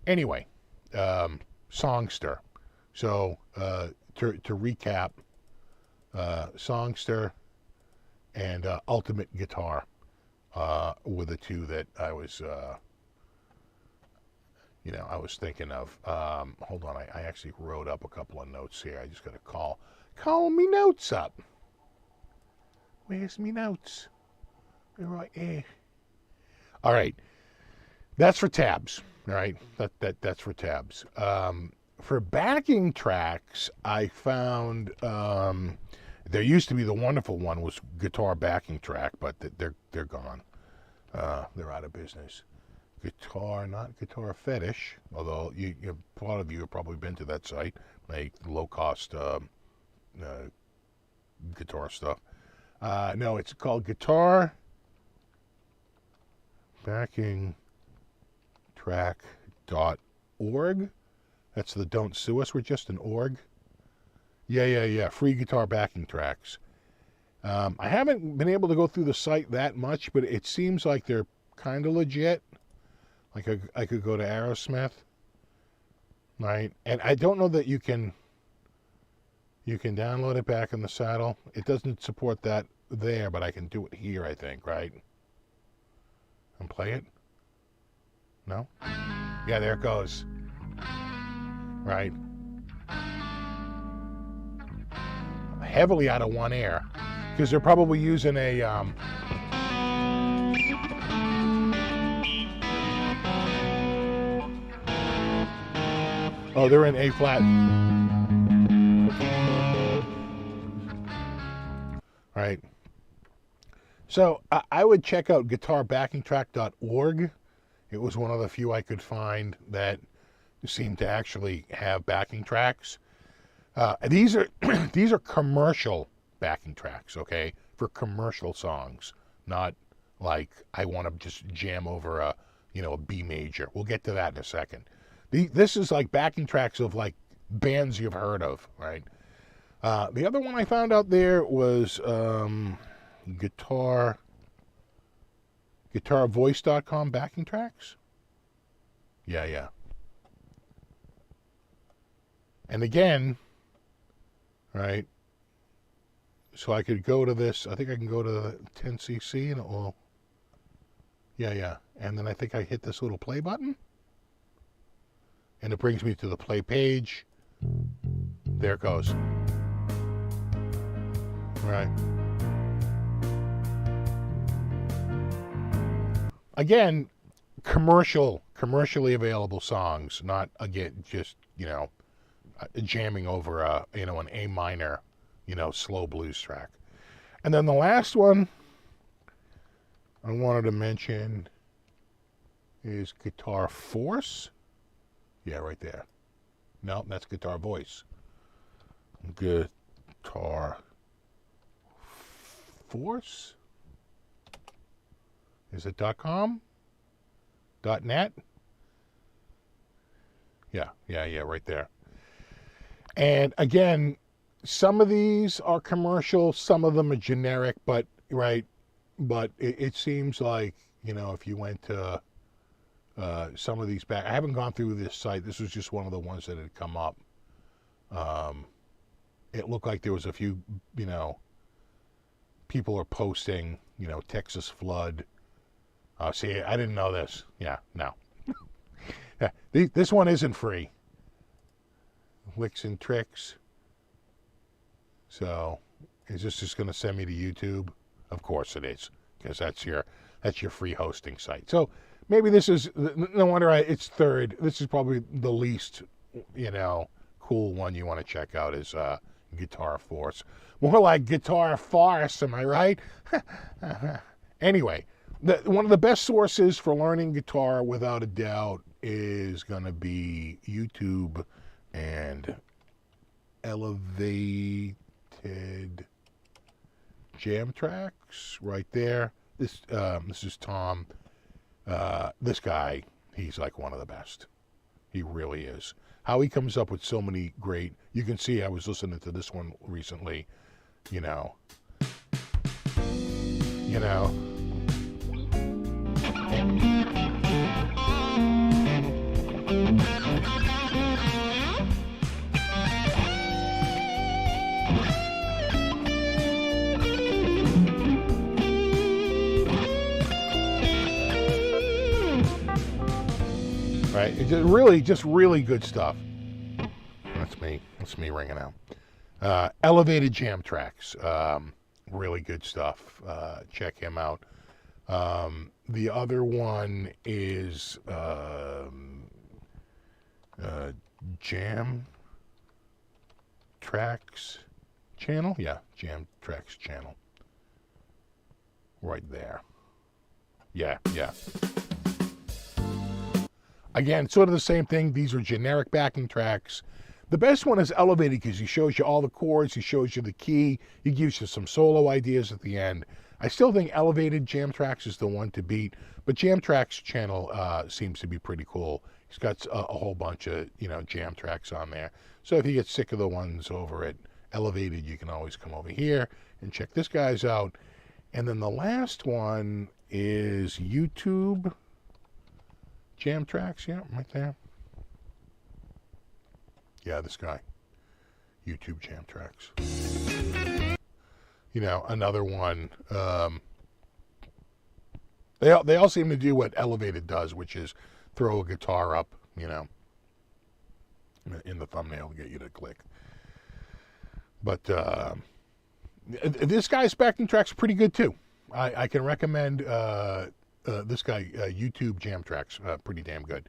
Anyway, Songster. So to recap, Songster and Ultimate Guitar were the two that I was thinking of. Hold on, I actually wrote up a couple of notes here. I just got to call me notes up. Where's me notes? They're right here. All right, that's for tabs. All right, that's for tabs. For backing tracks, I found there used to be the wonderful one was guitar backing track, but they're gone. They're out of business. Not Guitar Fetish, although a lot of you have probably been to that site, like low-cost guitar stuff. No, it's called Guitar Backing Track.org. That's the Don't Sue Us. We're just an org. Yeah. Free guitar backing tracks. I haven't been able to go through the site that much, but it seems like they're kind of legit. Like I could go to Aerosmith, right? And I don't know that you can download it back in the saddle. It doesn't support that there, but I can do it here, I think, right? And play it? No? Yeah, there it goes. Right? Heavily out of one air, because they're probably using a Oh, they're in A flat. Right. So I would check out guitarbackingtrack.org. It was one of the few I could find that seemed to actually have backing tracks. These are these are commercial backing tracks, okay, for commercial songs, not like I want to just jam over a a B major. We'll get to that in a second. This is like backing tracks of like bands you've heard of, right? The other one I found out there was guitarvoice.com backing tracks. Yeah. And again, right? So I could go to this. I think I can go to 10cc and it will. Yeah. And then I think I hit this little play button. And it brings me to the play page. There it goes. Right. Again, commercially available songs, not again just, jamming over an A minor, slow blues track. And then the last one I wanted to mention is Guitar Force. Yeah, right there. No, that's Guitar Voice. Guitar Force? Is it .com? .net? Yeah, right there. And again, some of these are commercial, some of them are generic, but it seems like, if you went to some of these back, I haven't gone through this site. This was just one of the ones that had come up. It looked like there was a few, people are posting, Texas flood. See, I didn't know this. Yeah, no. This one isn't free. Licks and Tricks. So, is this just going to send me to YouTube? Of course it is, because that's your free hosting site. So maybe this is no wonder it's third. This is probably the least, cool one you want to check out is Guitar Force. More like Guitar Farce, am I right? Anyway, one of the best sources for learning guitar, without a doubt, is going to be YouTube and Elevated Jam Tracks right there. This is Tom. This guy, he's like one of the best. He really is. How he comes up with so many great. You can see I was listening to this one recently. Right, it's just really good stuff. That's me ringing out. Elevated Jam Tracks, really good stuff. Check him out. The other one is Jam Tracks channel. Yeah, Jam Tracks channel. Right there. Yeah. Again, sort of the same thing. These are generic backing tracks. The best one is Elevated because he shows you all the chords, he shows you the key, he gives you some solo ideas at the end. I still think Elevated Jam Tracks is the one to beat, but Jam Tracks channel seems to be pretty cool. He's got a whole bunch of jam tracks on there. So if you get sick of the ones over at Elevated, you can always come over here and check this guy's out. And then the last one is YouTube Jam Tracks, yeah, right there. Yeah, this guy. YouTube Jam Tracks. Another one. They all seem to do what Elevated does, which is throw a guitar up, in the thumbnail to get you to click. But this guy's backing tracks are pretty good too. I can recommend this guy, YouTube Jam Tracks, pretty damn good.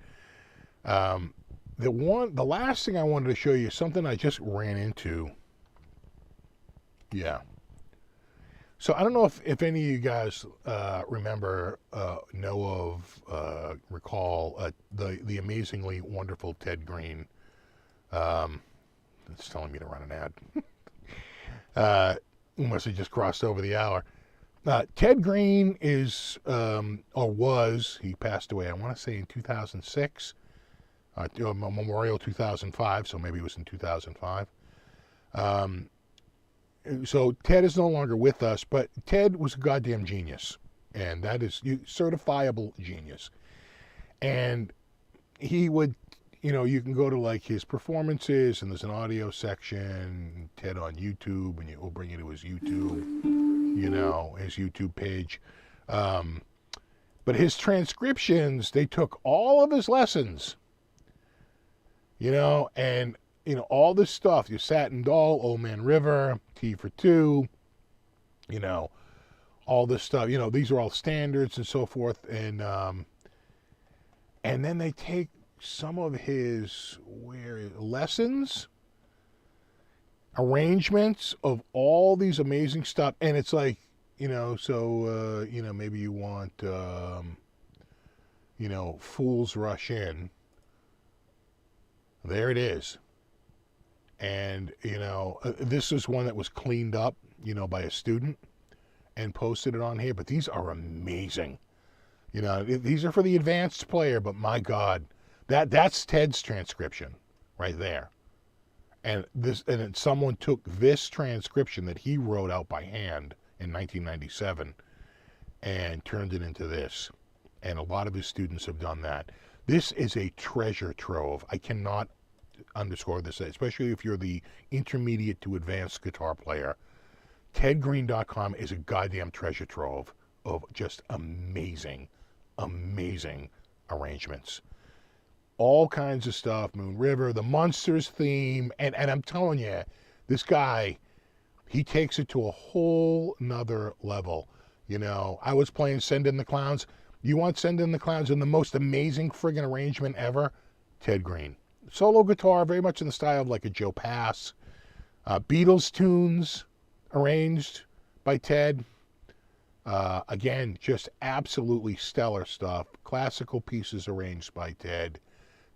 the last thing I wanted to show you is something I just ran into. Yeah. So I don't know if any of you guys remember, know of, recall the amazingly wonderful Ted Green. It's telling me to run an ad. Unless it just crossed over the hour. Ted Green is, or was, he passed away, I want to say in 2006, Memorial 2005, so maybe it was in 2005. So Ted is no longer with us, but Ted was a goddamn genius, and that is certifiable genius. And he would, you can go to like his performances, and there's an audio section, Ted on YouTube, and we'll bring you to his YouTube, his YouTube page. But his transcriptions, they took all of his lessons, and all this stuff, your Satin Doll, Old Man River, T for Two, all this stuff, these are all standards and so forth. And then they take some of his lessons, arrangements of all these amazing stuff. And it's like, maybe you want, Fools Rush In. There it is. And, this is one that was cleaned up, by a student and posted it on here. But these are amazing. These are for the advanced player, but my God, that's Ted's transcription right there. And someone took this transcription that he wrote out by hand in 1997 and turned it into this. And a lot of his students have done that. This is a treasure trove. I cannot underscore this, especially if you're the intermediate to advanced guitar player. TedGreen.com is a goddamn treasure trove of just amazing arrangements. All kinds of stuff, Moon River, the Monsters theme, and I'm telling you, this guy, he takes it to a whole nother level. I was playing Send in the Clowns. You want Send in the Clowns in the most amazing friggin' arrangement ever? Ted Green. Solo guitar, very much in the style of like a Joe Pass. Beatles tunes arranged by Ted. Again, just absolutely stellar stuff. Classical pieces arranged by Ted.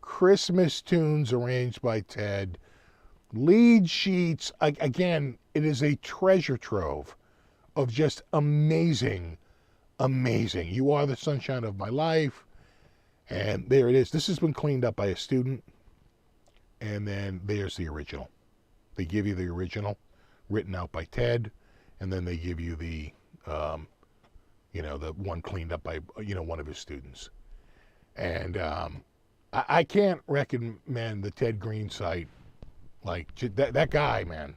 Christmas tunes arranged by Ted. Lead sheets. Again, it is a treasure trove of just amazing. You Are the Sunshine of My Life. And there it is. This has been cleaned up by a student. And then there's the original. They give you the original written out by Ted. And then they give you the, the one cleaned up by, one of his students. And I can't recommend the Ted Green site. Like, that guy, man.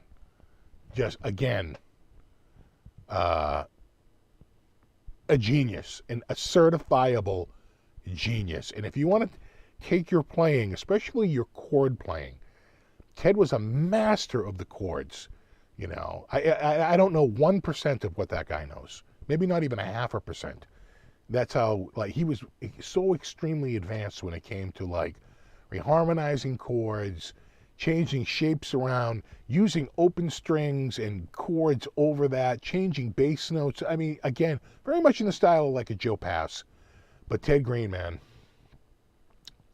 Just, again, a genius. And a certifiable genius. And if you want to take your playing, especially your chord playing, Ted was a master of the chords. I don't know 1% of what that guy knows. Maybe not even 0.5%. That's how, like, he was so extremely advanced when it came to, like, reharmonizing chords, changing shapes around, using open strings and chords over that, changing bass notes. I mean, again, very much in the style of like a Joe Pass. But Ted Green, man,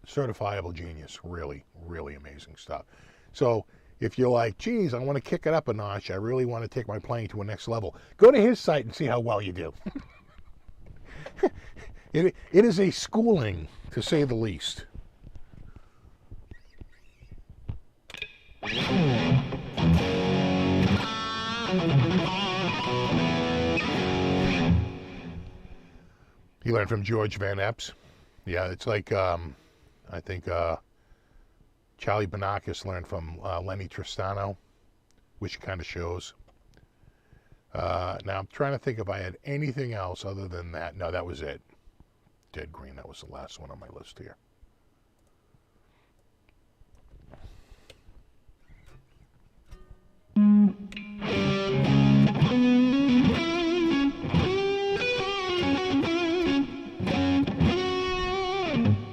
certifiable genius. Really, really amazing stuff. So if you're like, geez, I want to kick it up a notch, I really want to take my playing to a next level, go to his site and see how well you do. It is a schooling, to say the least. He learned from George Van Epps. Yeah, it's like, I think Charlie Banakis learned from Lenny Tristano, which kind of shows. Now, I'm trying to think if I had anything else other than that. No, that was it. Ted Green, that was the last one on my list here.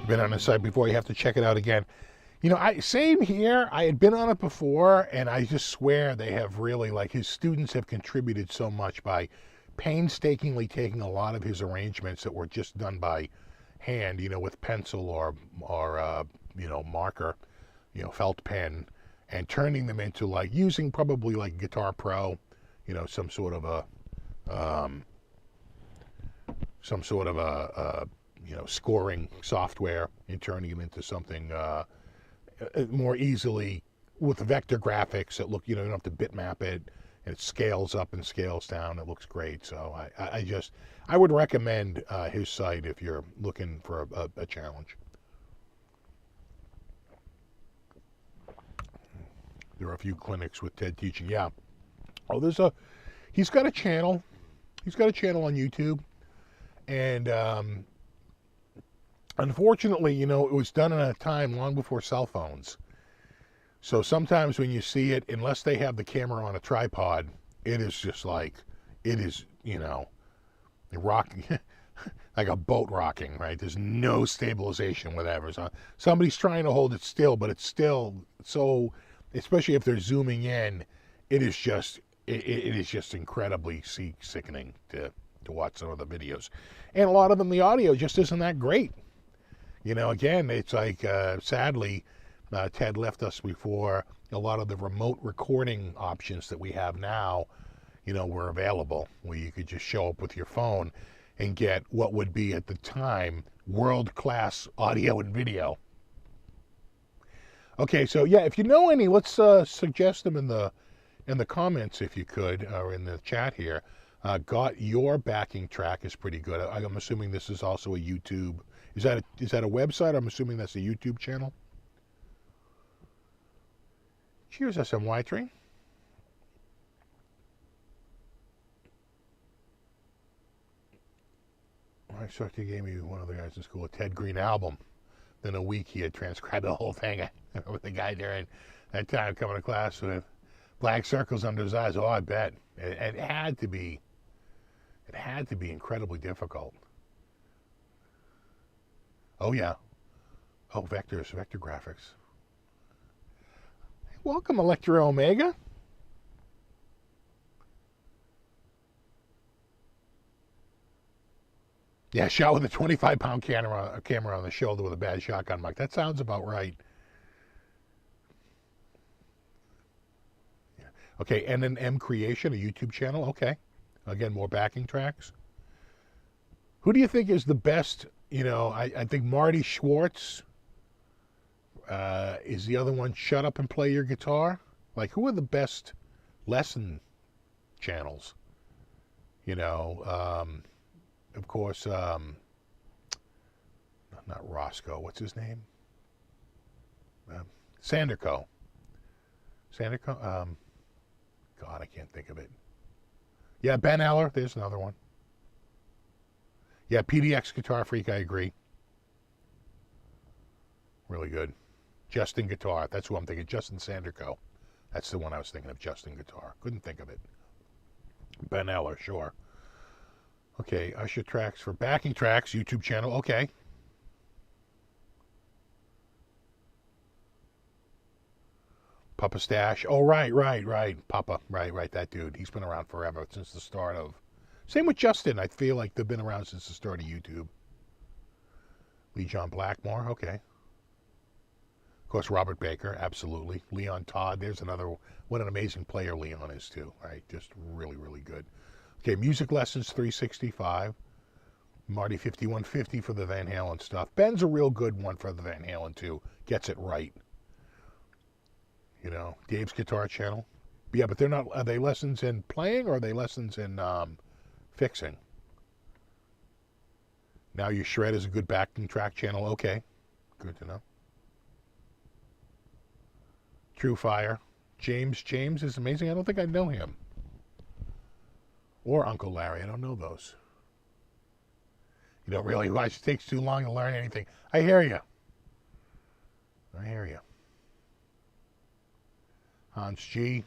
Been on the site before, you have to check it out again. Same here. I had been on it before, and I just swear they have really, like, his students have contributed so much by painstakingly taking a lot of his arrangements that were just done by hand, with pencil or marker, felt pen, and turning them into, like, using probably like Guitar Pro, some sort of a scoring software, and turning them into something more easily with vector graphics that look, you don't have to bitmap it, and it scales up and scales down. It looks great. So I would recommend his site if you're looking for a challenge. There are a few clinics with Ted teaching. Yeah. Oh, he's got a channel. He's got a channel on YouTube, and unfortunately, it was done in a time long before cell phones. So sometimes when you see it, unless they have the camera on a tripod, it is just like, rocking, like a boat rocking, right? There's no stabilization, whatever. So somebody's trying to hold it still, but it's still so, especially if they're zooming in, it is just incredibly sickening to watch some of the videos. And a lot of them, the audio just isn't that great. Again, it's like, sadly, Ted left us before a lot of the remote recording options that we have now, were available, where you could just show up with your phone and get what would be at the time world-class audio and video. Okay, so yeah, if you know any, let's suggest them in the comments if you could, or in the chat here. Got Your backing track is pretty good. I'm assuming this is also a YouTube. Is that a website? I'm assuming that's a YouTube channel. Cheers, SMY3. I saw he gave me one of the guys in school a Ted Green album. Then a week he had transcribed the whole thing with the guy during that time coming to class with black circles under his eyes. Oh, I bet. It had to be incredibly difficult. Oh, yeah. Oh, vector graphics. Welcome, Electro Omega. Yeah, shot with a 25-pound camera on the shoulder with a bad shotgun mic. That sounds about right. Yeah. Okay, N&M Creation, a YouTube channel. Okay. Again, more backing tracks. Who do you think is the best? I think Marty Schwartz is the other one. Shut Up and Play Your Guitar. Like, who are the best lesson channels? Of course, not Roscoe. What's his name? Sanderco. God, I can't think of it. Yeah, Ben Eller. There's another one. Yeah, PDX Guitar Freak. I agree. Really good. Justin Guitar. That's who I'm thinking. Justin Sanderco. That's the one I was thinking of. Justin Guitar. Couldn't think of it. Ben Eller. Sure. Okay, Usher Tracks for backing tracks, YouTube channel. Okay. Papa Stash. Oh, right. Papa. Right. That dude. He's been around forever, since the start of. Same with Justin. I feel like they've been around since the start of YouTube. Lee John Blackmore. Okay. Of course, Robert Baker. Absolutely. Leon Todd. There's another. What an amazing player Leon is, too. Right. Just really, really good. Okay, Music Lessons 365. Marty 5150 for the Van Halen stuff. Ben's a real good one for the Van Halen, too. Gets it right. Dave's Guitar Channel. Yeah, but they're not. Are they lessons in playing, or are they lessons in fixing? Now You Shred is a good backing track channel. Okay, good to know. True Fire. James is amazing. I don't think I know him. Or Uncle Larry. I don't know those. You don't really watch. It takes too long to learn anything. I hear you. Hans G.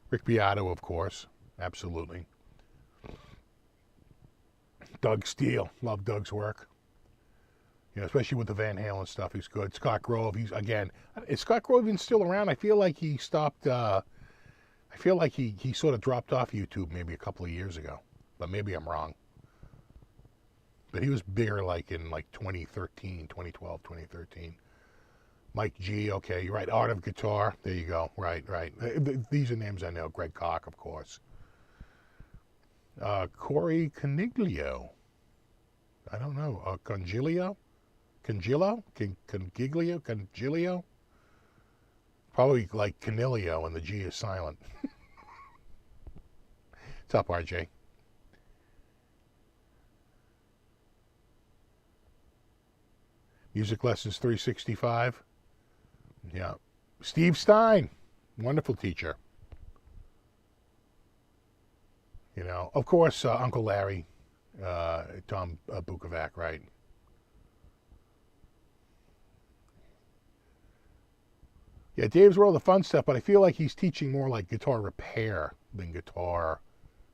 Rick Beato, of course. Absolutely. Doug Steele. Love Doug's work. especially with the Van Halen stuff. He's good. Scott Grove. Is Scott Grove even still around? I feel like he stopped. I feel like he sort of dropped off YouTube maybe a couple of years ago, but maybe I'm wrong. But he was bigger like in 2013, 2012, 2013. Mike G, okay, you're right. Art of Guitar, there you go. Right. These are names I know. Greg Koch, of course. Corey Coniglio. I don't know. Congilio? Congilio? Probably like Canilio, and the G is silent. What's up, RJ? Music Lessons 365. Yeah. Steve Stein, wonderful teacher. Of course, Uncle Larry, Tom Bukovac, right? Yeah, Dave's World of Fun stuff, but I feel like he's teaching more like guitar repair than guitar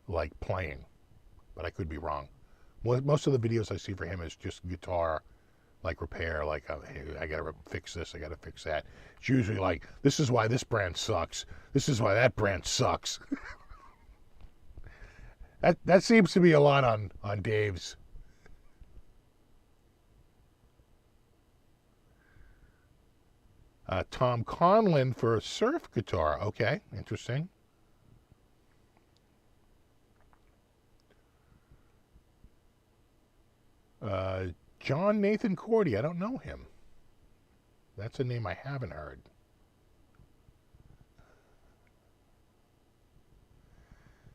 like playing. But I could be wrong. Most of the videos I see for him is just guitar like repair, like, hey, I gotta fix this, I gotta fix that. It's usually like, this is why this brand sucks. This is why that brand sucks. That seems to be a lot on Dave's. Tom Conlon for surf guitar. Okay, interesting. John Nathan Cordy. I don't know him. That's a name I haven't heard.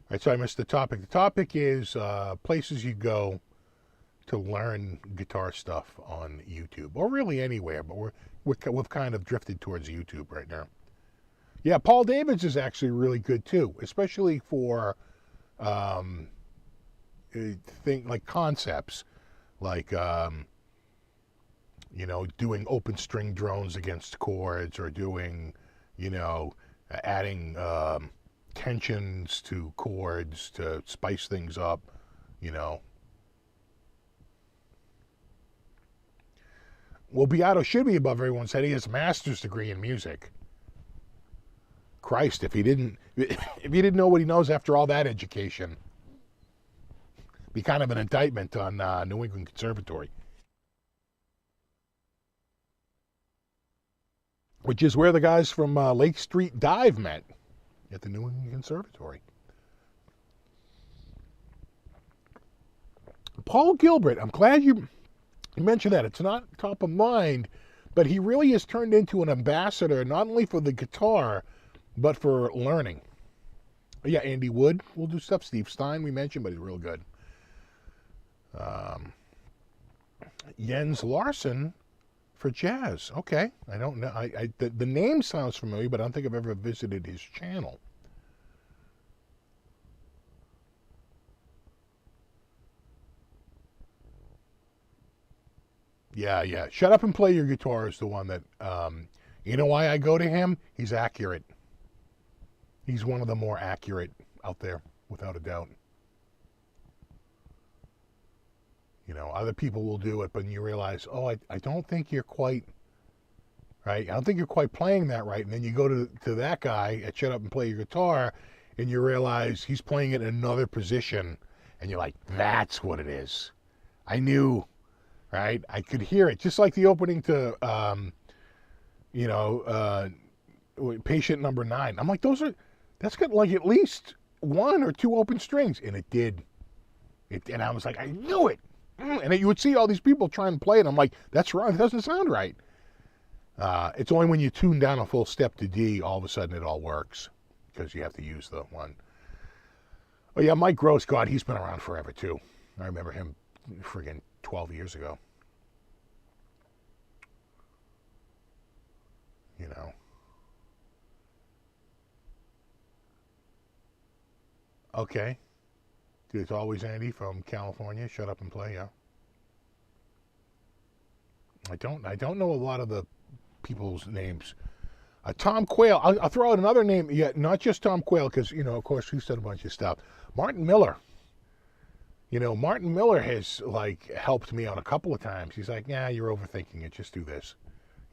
All right, so I missed the topic. The topic is places you go to learn guitar stuff on YouTube, or really anywhere, but we've kind of drifted towards YouTube right now. Yeah, Paul Davids is actually really good too, especially for like concepts, like doing open string drones against chords, or doing, adding tensions to chords to spice things up, Well, Beato should be above everyone's head. He has a master's degree in music. Christ, if he didn't know what he knows after all that education, be kind of an indictment on New England Conservatory, which is where the guys from Lake Street Dive met, at the New England Conservatory. Paul Gilbert, I'm glad you mentioned that. It's not top of mind, but he really has turned into an ambassador, not only for the guitar, but for learning. Yeah, Andy Wood will do stuff. Steve Stein we mentioned, but he's real good. Jens Larson for jazz. Okay, I don't know. The name sounds familiar, but I don't think I've ever visited his channel. Yeah. Shut Up and Play Your Guitar is the one that, you know why I go to him? He's accurate. He's one of the more accurate out there, without a doubt. Other people will do it, but you realize, I don't think you're quite, right? I don't think you're quite playing that right. And then you go to that guy at Shut Up and Play Your Guitar, and you realize he's playing it in another position, and you're like, that's what it is. I knew, right? I could hear it, just like the opening to, Patient Number 9. I'm like, that's got like at least one or two open strings, and it did. And I was like, I knew it. And then you would see all these people trying to play it. I'm like, that's wrong. It doesn't sound right. It's only when you tune down a full step to D, all of a sudden it all works, because you have to use the one. Oh yeah, Mike Gross, God, he's been around forever too. I remember him friggin' 12 years ago. Okay. It's always Andy from California. Shut Up and Play, yeah. I don't know a lot of the people's names. Tom Quayle. I'll throw out another name. Yeah, not just Tom Quayle, because of course he's done a bunch of stuff. Martin Miller. Martin Miller has like helped me out a couple of times. He's like, yeah, you're overthinking it. Just do this.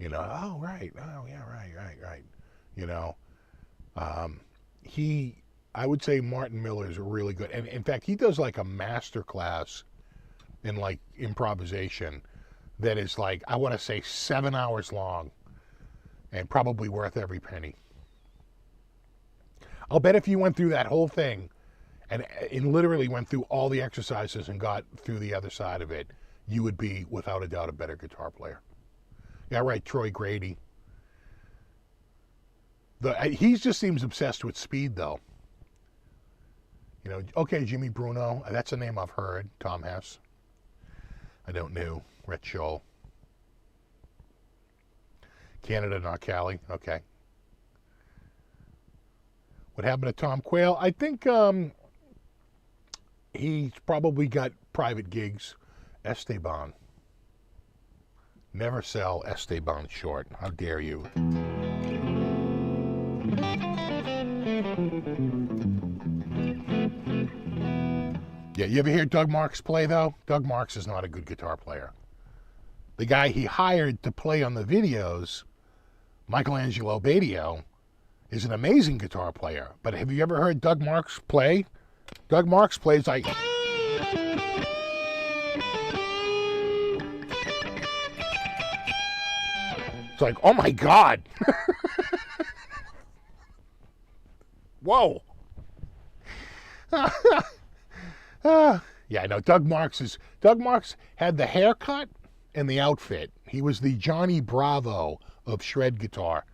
Oh, right. Oh, yeah, right. You know, um, I would say Martin Miller is really good. And in fact, he does like a master class in like improvisation that is like, I want to say 7 hours long and probably worth every penny. I'll bet if you went through that whole thing and literally went through all the exercises and got through the other side of it, you would be, without a doubt, a better guitar player. Yeah, right, Troy Grady. He just seems obsessed with speed, though. Okay, Jimmy Bruno, that's a name I've heard. Tom Hess. I don't know. Rhett Scholl. Canada, not Cali. Okay. What happened to Tom Quayle? I think he's probably got private gigs. Esteban. Never sell Esteban short. How dare you? Yeah, you ever hear Doug Marks play, though? Doug Marks is not a good guitar player. The guy he hired to play on the videos, Michelangelo Badio, is an amazing guitar player. But have you ever heard Doug Marks play? Doug Marks plays like... It's like, oh my God. Whoa. Yeah, I know. Doug Marks had the haircut and the outfit. He was the Johnny Bravo of shred guitar.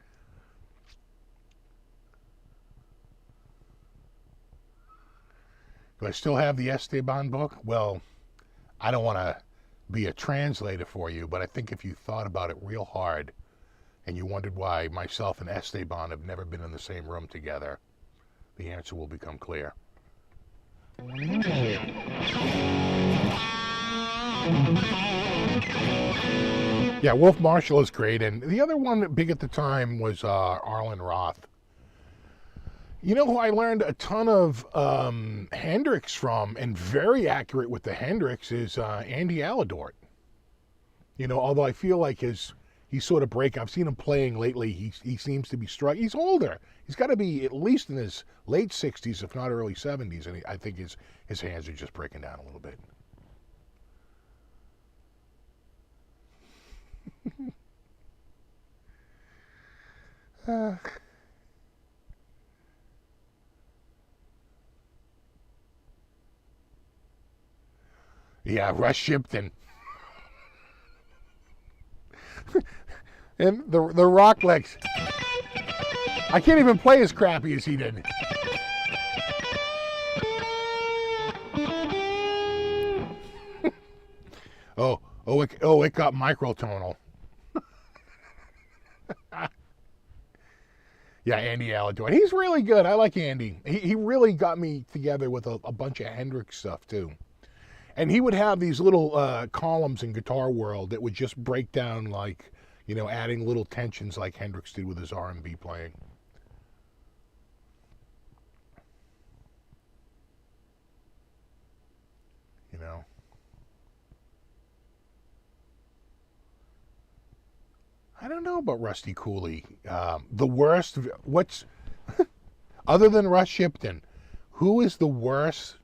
Do I still have the Esteban book? Well, I don't want to be a translator for you, but I think if you thought about it real hard and you wondered why myself and Esteban have never been in the same room together, the answer will become clear. Yeah, Wolf Marshall is great, and the other one big at the time was Arlen Roth. You know who I learned a ton of Hendrix from, and very accurate with the Hendrix, is Andy Aladort. Although I feel like he's sort of I've seen him playing lately. He seems to be struggling. He's older. He's got to be at least in his late 60s, if not early 70s, and I think his hands are just breaking down a little bit. Yeah, Russ Shipton. And the rock legs. I can't even play as crappy as he did. It got microtonal. Yeah, Andy Aladort. He's really good. I like Andy. He really got me together with a bunch of Hendrix stuff, too. And he would have these little columns in Guitar World that would just break down, like, adding little tensions like Hendrix did with his R&B playing. I don't know about Rusty Cooley. The worst, other than Russ Shipton, who is the worst,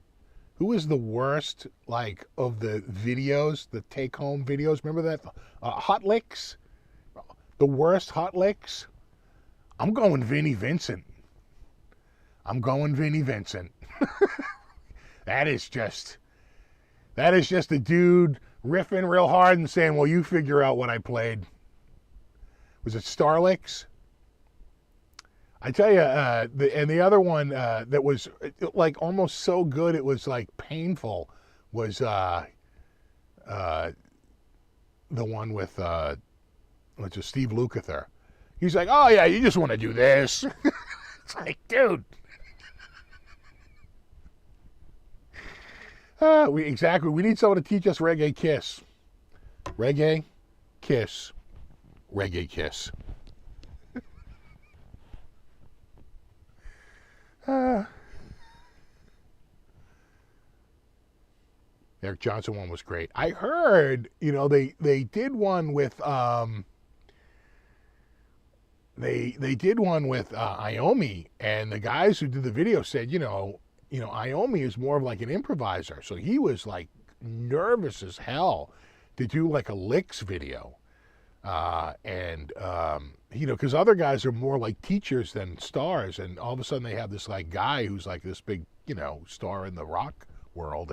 like, of the videos, the take-home videos? Remember that? Hot Licks? The worst Hot Licks? I'm going Vinnie Vincent. That is just a dude riffing real hard and saying, well, you figure out what I played. Was it Starlicks? I tell you, and the other one that was like almost so good it was like painful was the one with Steve Lukather. He's like, oh yeah, you just want to do this. It's like, dude. Exactly. We need someone to teach us Reggae Kiss. Reggae Kiss. Reggae Kiss. Eric Johnson one was great. I heard, they did one with they did one with Iommi, and the guys who did the video said, Iommi is more of like an improviser, so he was like nervous as hell to do like a licks video, because other guys are more like teachers than stars, and all of a sudden they have this like guy who's like this big, star in the rock world,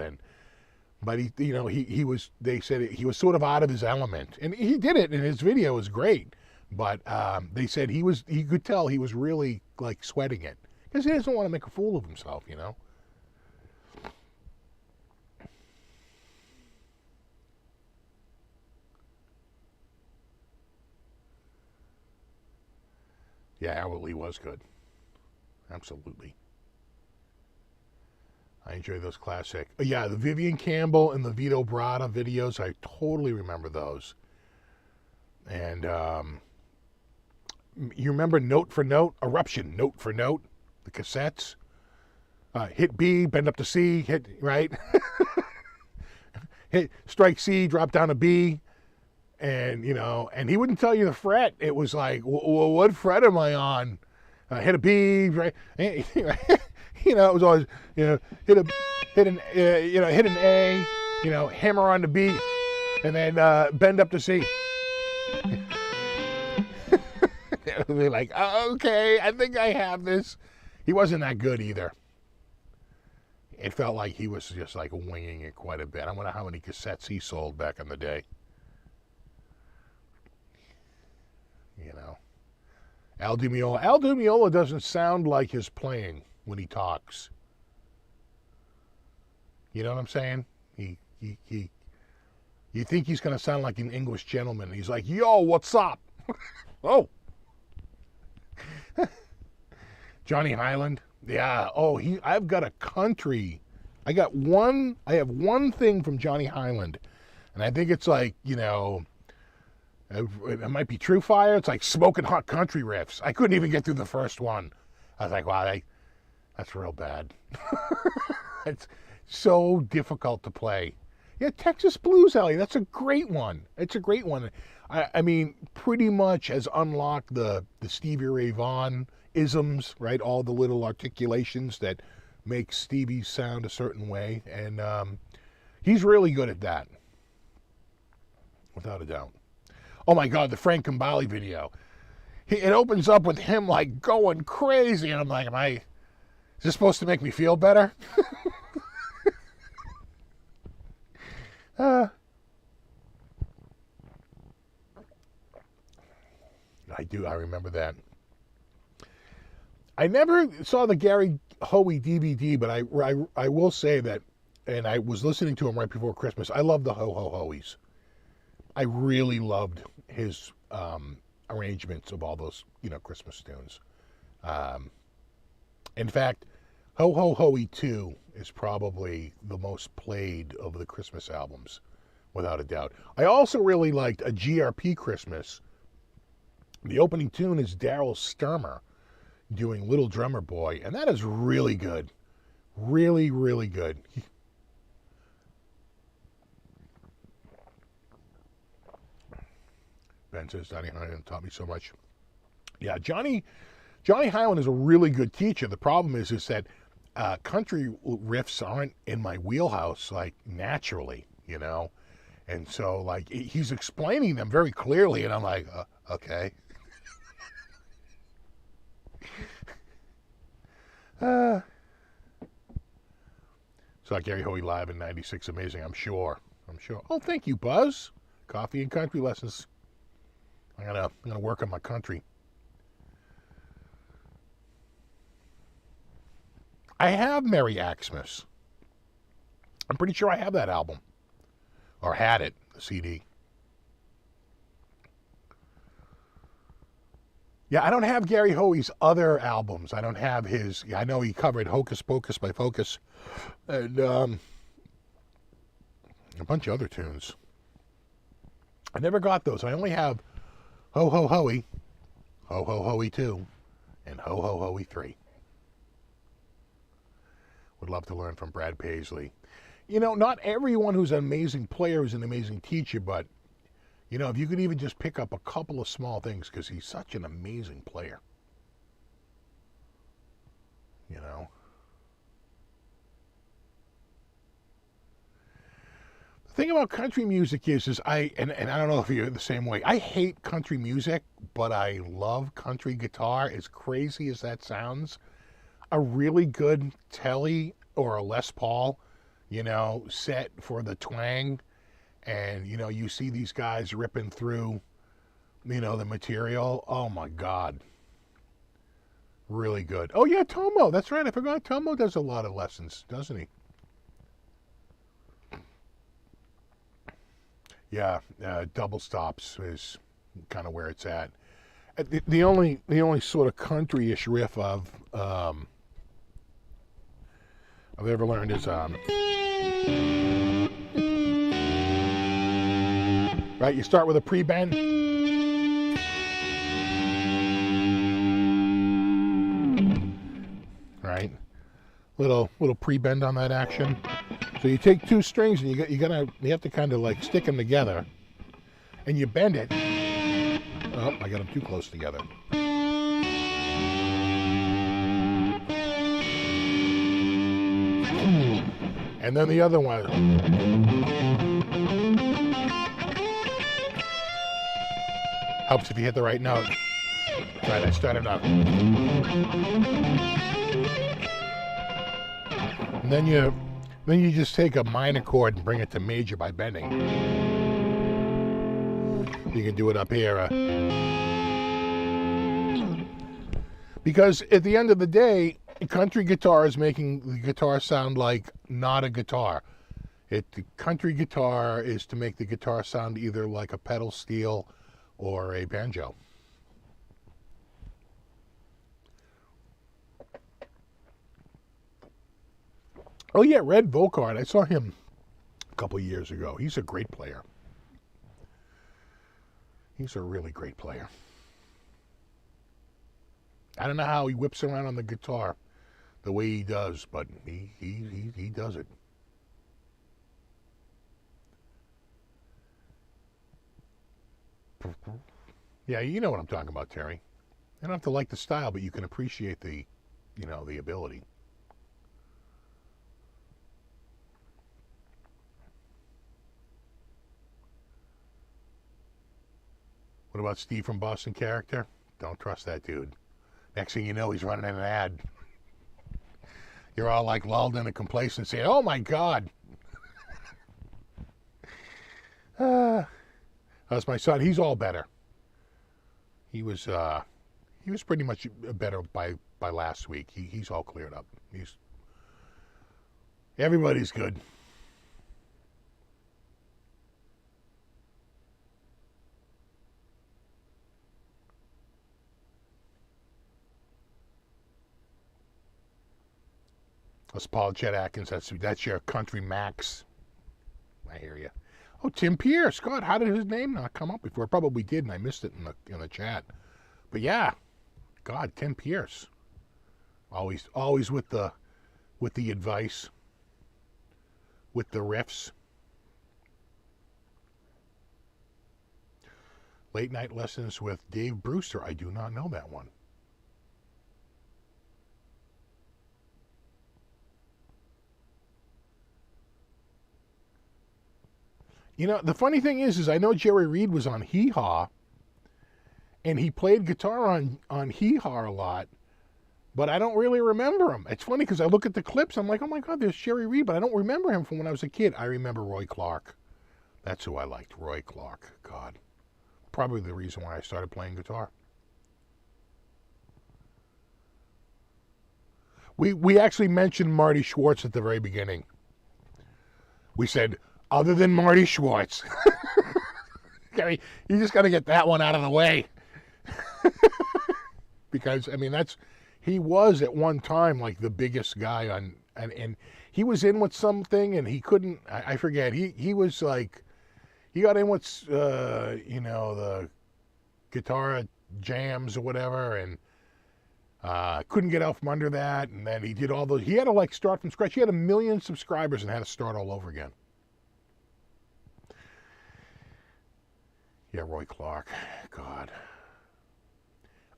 but he was, they said he was sort of out of his element, and he did it, and his video was great. But they said he could tell he was really like sweating it because he doesn't want to make a fool of himself, Yeah, Albert Lee was good. Absolutely. I enjoy those classic. Yeah, the Vivian Campbell and the Vito Bratta videos, I totally remember those. And you remember Note for Note? Eruption, Note for Note? The cassettes? Hit B, bend up to C, hit, right? Hit, strike C, drop down to B. And, and he wouldn't tell you the fret. It was like, well, what fret am I on? Hit a B, right? It was always, hit an A, hammer on the B, and then bend up to C. They're like, oh, okay, I think I have this. He wasn't that good either. It felt like he was just like winging it quite a bit. I wonder how many cassettes he sold back in the day. Al Di Meola. Al Di Meola doesn't sound like his playing when he talks. You know what I'm saying? You think he's going to sound like an English gentleman. He's like, yo, what's up? Oh. Johnny Highland. Yeah. Oh, I've got a country. I have one thing from Johnny Highland. And I think it's like, it might be True Fire. It's like smoking hot country riffs. I couldn't even get through the first one. I was like, wow, that's real bad. It's so difficult to play. Yeah, Texas Blues Alley. That's a great one. It's a great one. I mean, pretty much has unlocked the Stevie Ray Vaughan isms, right? All the little articulations that make Stevie sound a certain way. And he's really good at that. Without a doubt. Oh my God, the Frank Combali video. It opens up with him like going crazy, and I'm like, is this supposed to make me feel better? I remember that. I never saw the Gary Hoey DVD, but I will say that, and I was listening to him right before Christmas. I love the Ho Ho Hoeys. I really loved his arrangements of all those, Christmas tunes. In fact, Ho Ho Hoey 2 is probably the most played of the Christmas albums, without a doubt. I also really liked A GRP Christmas. The opening tune is Daryl Sturmer doing Little Drummer Boy, and that is really good. Really, really good. Ben says, Johnny Highland taught me so much. Yeah, Johnny Highland is a really good teacher. The problem is that country riffs aren't in my wheelhouse, like, naturally, And so, like, he's explaining them very clearly, and I'm like, okay. Saw Gary Hoey live in '96. Amazing, I'm sure. Oh, thank you, Buzz. Coffee and country lessons. I'm gonna work on my country. I have Merry Xmas. I'm pretty sure I have that album. Or had it, the CD. Yeah, I don't have Gary Hoey's other albums. I don't have his. I know he covered Hocus Pocus by Focus. And a bunch of other tunes. I never got those. I only have Ho Ho Hoey, Ho Ho Hoey 2, and Ho Ho Hoey 3. Would love to learn from Brad Paisley. You know, not everyone who's an amazing player is an amazing teacher, but, you know, if you could even just pick up a couple of small things, because he's such an amazing player. You know? The thing about country music is I don't know if you're the same way. I hate country music, but I love country guitar, as crazy as that sounds. A really good Telly or a Les Paul, you know, set for the twang, and, you know, you see these guys ripping through, you know, the material. Oh my God. Really good. Oh yeah, Tomo. That's right. I forgot Tomo does a lot of lessons, doesn't he? Yeah, double stops is kind of where it's at. The only sort of country-ish riff I've ever learned is right. You start with a pre-bend, right? Little pre-bend on that action. So you take two strings and you have to kind of like stick them together, and you bend it. Oh, I got them too close together. And then the other one. Helps if you hit the right note. Right, I started out. And then you just take a minor chord and bring it to major by bending. You can do it up here. Because at the end of the day, country guitar is making the guitar sound like not a guitar. The country guitar is to make the guitar sound either like a pedal steel or a banjo. Oh yeah, Red Volkart. I saw him a couple years ago. He's a great player. He's a really great player. I don't know how he whips around on the guitar the way he does, but he does it. Yeah, you know what I'm talking about, Terry. You don't have to like the style, but you can appreciate the ability. What about Steve from Boston Character? Don't trust that dude. Next thing you know, he's running an ad. You're all like lulled into complacency. Oh my God. That's my son. He's all better. He was pretty much better by last week. He's all cleared up. Everybody's good. That's Paul Chet Atkins. That's your country max. I hear you. Oh, Tim Pierce. God, how did his name not come up before? It probably did, and I missed it in the chat. But yeah, God, Tim Pierce. Always with the advice, with the riffs. Late Night Lessons with Dave Brewster. I do not know that one. You know, the funny thing is I know Jerry Reed was on Hee Haw, and he played guitar on Hee Haw a lot, but I don't really remember him. It's funny because I look at the clips, I'm like, oh my God, there's Jerry Reed, but I don't remember him from when I was a kid. I remember Roy Clark. That's who I liked, Roy Clark. God. Probably the reason why I started playing guitar. We actually mentioned Marty Schwartz at the very beginning. We said, other than Marty Schwartz. You just got to get that one out of the way. Because, I mean, he was at one time like the biggest guy on, and he was in with something and he couldn't, I forget, he was like, he got in with, the guitar jams or whatever, and Couldn't get out from under that, and then he did all those. He had to like start from scratch. He had 1 million subscribers and had to start all over again. Yeah, Roy Clark. God.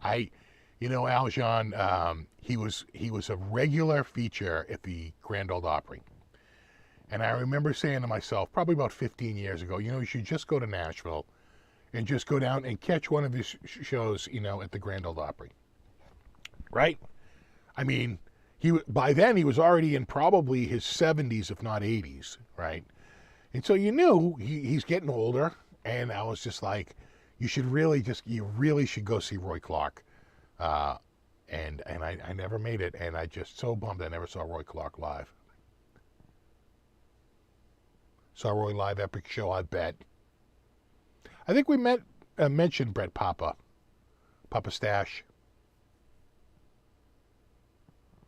Aljon, he was a regular feature at the Grand Ole Opry. And I remember saying to myself, probably about 15 years ago, you should just go to Nashville and just go down and catch one of his shows, at the Grand Ole Opry. Right? I mean, by then he was already in probably his 70s, if not 80s, right? And so you knew he's getting older, and I was just like, you really should go see Roy Clark. And I never made it, and I just so bummed I never saw Roy Clark live. Saw Roy live, epic show, I bet. I think we mentioned Brett Papa Stash.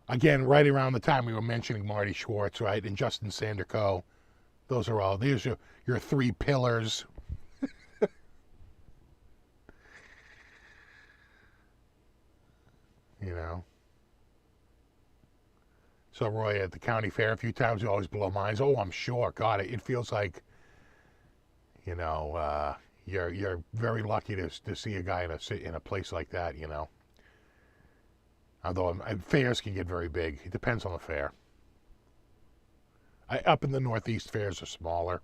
Again, right around the time we were mentioning Marty Schwartz, right, and Justin Sanderco. These are your 3 pillars. Saw Roy at the county fair a few times. We always blow minds. Oh, I'm sure. God, it feels like, you're very lucky to see a guy in a place like that. Although fairs can get very big. It depends on the fair. Up in the Northeast, fairs are smaller,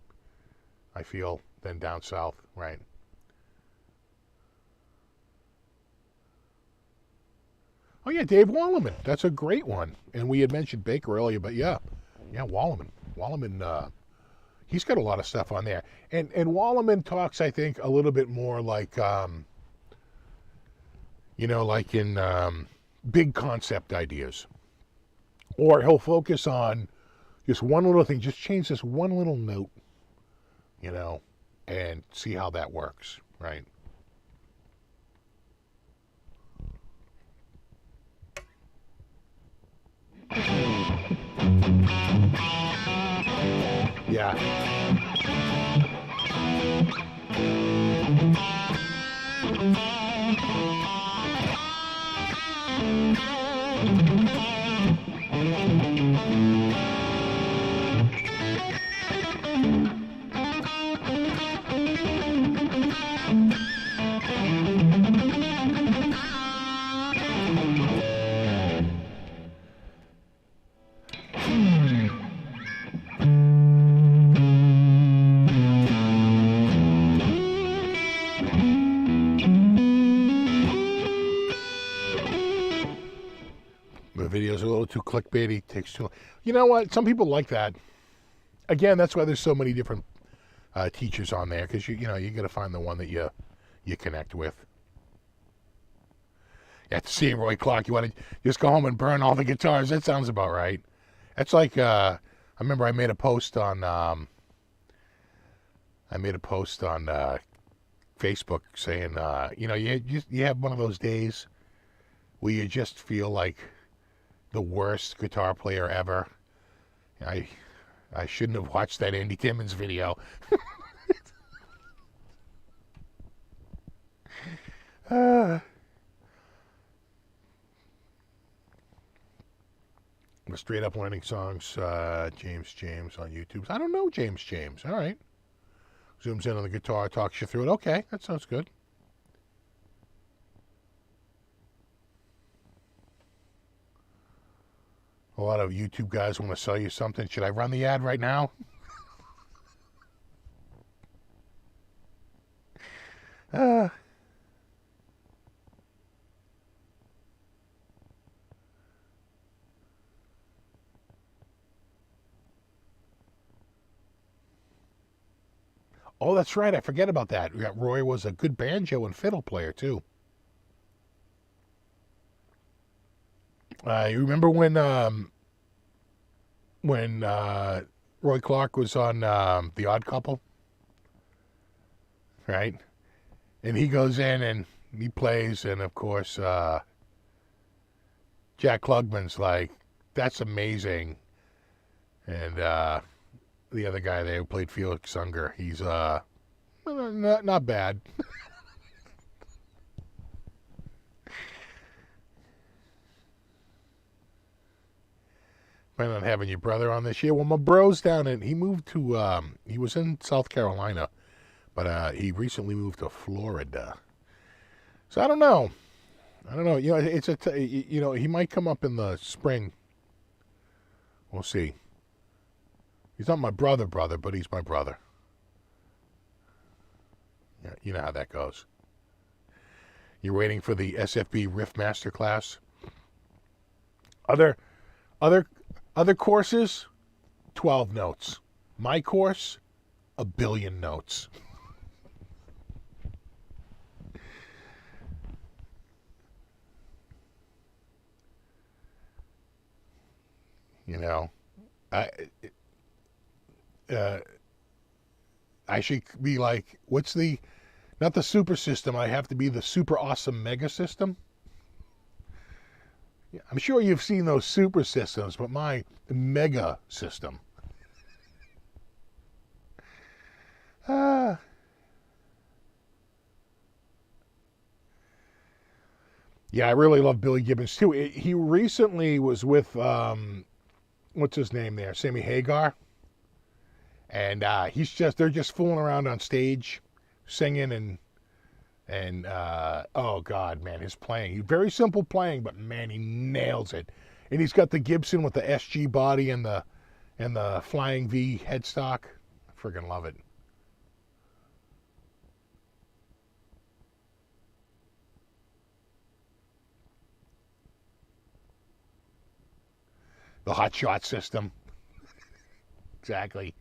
I feel, than down south, right? Oh, yeah, Dave Walleman. That's a great one. And we had mentioned Baker earlier, but yeah, Walleman. Walleman, he's got a lot of stuff on there. And Walleman talks, I think, a little bit more like, like in big concept ideas. Or he'll focus on just one little thing, just change this one little note, and see how that works, right? Yeah. Video's a little too clickbaity, takes too long. You know what? Some people like that. Again, that's why there's so many different teachers on there, because you got to find the one that you connect with. After seeing Roy Clark, you want to just go home and burn all the guitars. That sounds about right. That's like I remember I made a post on Facebook saying you have one of those days where you just feel like the worst guitar player ever. I shouldn't have watched that Andy Timmons video. Straight Up Learning Songs, James on YouTube. I don't know James. All right. Zooms in on the guitar, talks you through it. Okay, that sounds good. A lot of YouTube guys want to sell you something. Should I run the ad right now? Oh, that's right. I forget about that. Roy was a good banjo and fiddle player, too. You remember when Roy Clark was on The Odd Couple? Right? And he goes in and he plays, and of course, Jack Klugman's like, that's amazing. And the other guy there who played Felix Unger, he's not bad. Planning on having your brother on this year. Well, my bro's down in. He moved to. He was in South Carolina, but he recently moved to Florida. So I don't know. You know, he might come up in the spring. We'll see. He's not my brother, but he's my brother. Yeah, you know how that goes. You're waiting for the SFB Riff Masterclass. Other courses, 12 notes. My course, 1 billion notes. You know, I should be like, what's the, not the super system, I have to be the super awesome mega system. Yeah, I'm sure you've seen those super systems, but my mega system. Yeah, I really love Billy Gibbons too. He recently was with, what's his name there? Sammy Hagar. And they're just fooling around on stage, singing and oh God, man, his playing. He's very simple playing, but man, he nails it. And he's got the Gibson with the SG body and the Flying V headstock. I friggin' love it. The hot shot system. Exactly.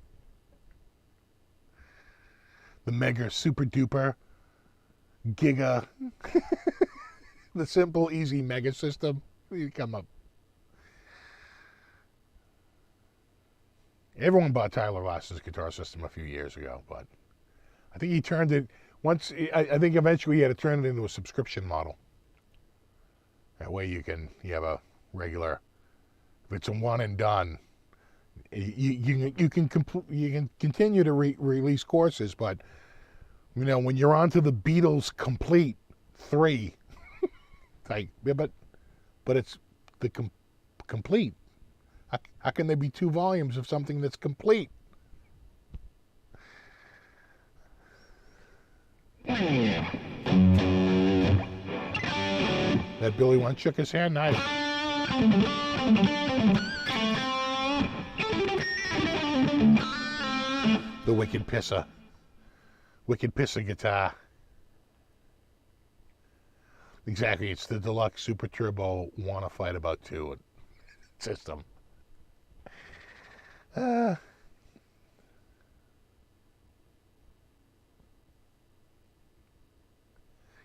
The mega super duper giga. The simple easy mega system. You come up. Everyone bought Tyler Ross's guitar system a few years ago, but I think he turned it once. I think eventually he had to turn it into a subscription model. That way you have a regular. If it's a one and done, you can continue to release courses, but you know when you're on to the Beatles Complete 3, like but it's the complete. How can there be 2 volumes of something that's complete? That Billy once shook his hand. Nice. The Wicked Pisser guitar. Exactly, it's the deluxe super turbo Wanna Fight About 2 system. Yeah,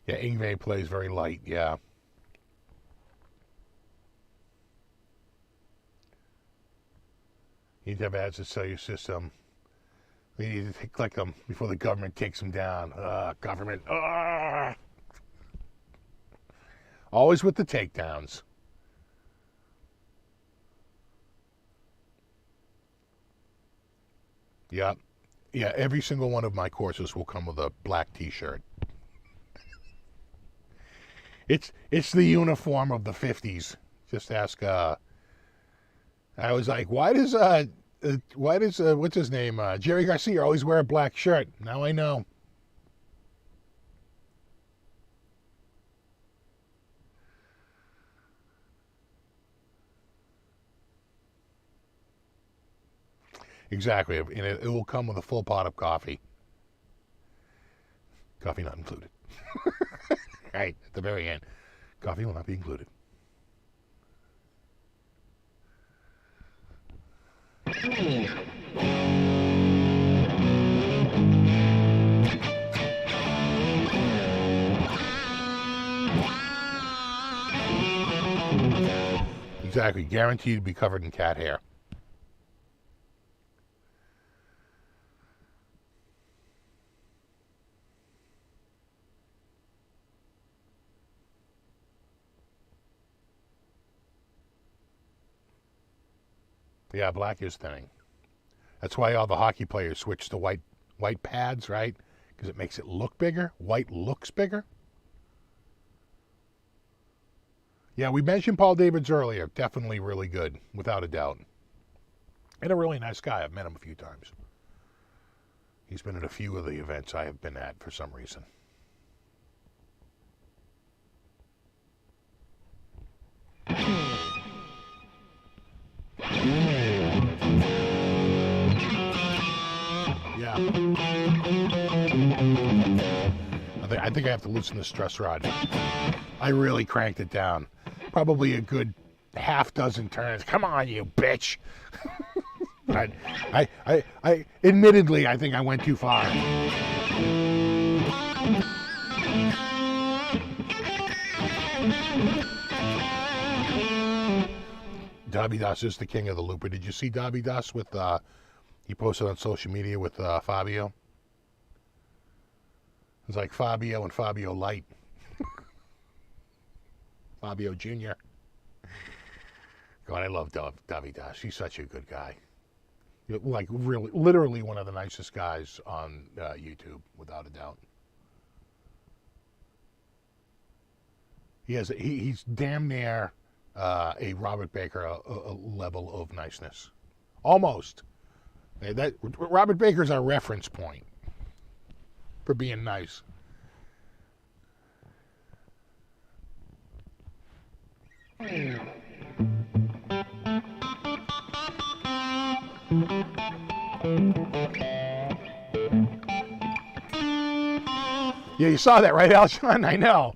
Yngwie plays very light, yeah. You need to have ads to sell your system. We need to collect them before the government takes them down. Government. Always with the takedowns. Yeah. Yeah, every single one of my courses will come with a black t-shirt. It's the uniform of the 50s. Just ask I was like, why does what's his name? Jerry Garcia always wear a black shirt? Now I know. Exactly, and it will come with a full pot of coffee. Coffee not included. Right, at the very end. Coffee will not be included. Exactly, guaranteed to be covered in cat hair. Yeah, black is thinning. That's why all the hockey players switch to white pads, right? Because it makes it look bigger. White looks bigger. Yeah, we mentioned Paul Davids earlier. Definitely really good, without a doubt. And a really nice guy. I've met him a few times. He's been at a few of the events I have been at for some reason. Yeah. I think I have to loosen the stress rod. I really cranked it down. Probably a good half dozen turns. Come on, you bitch. But I admittedly, I think I went too far. Davidas is the king of the looper. Did you see Davidas with, he posted on social media with Fabio? It's like Fabio and Fabio Light. Fabio Jr. God, I love Davidas. He's such a good guy. Like, really, literally one of the nicest guys on YouTube, without a doubt. He's damn near a Robert Baker a level of niceness. Almost. Robert Baker's our reference point for being nice. Yeah, you saw that, right, Alshon? I know.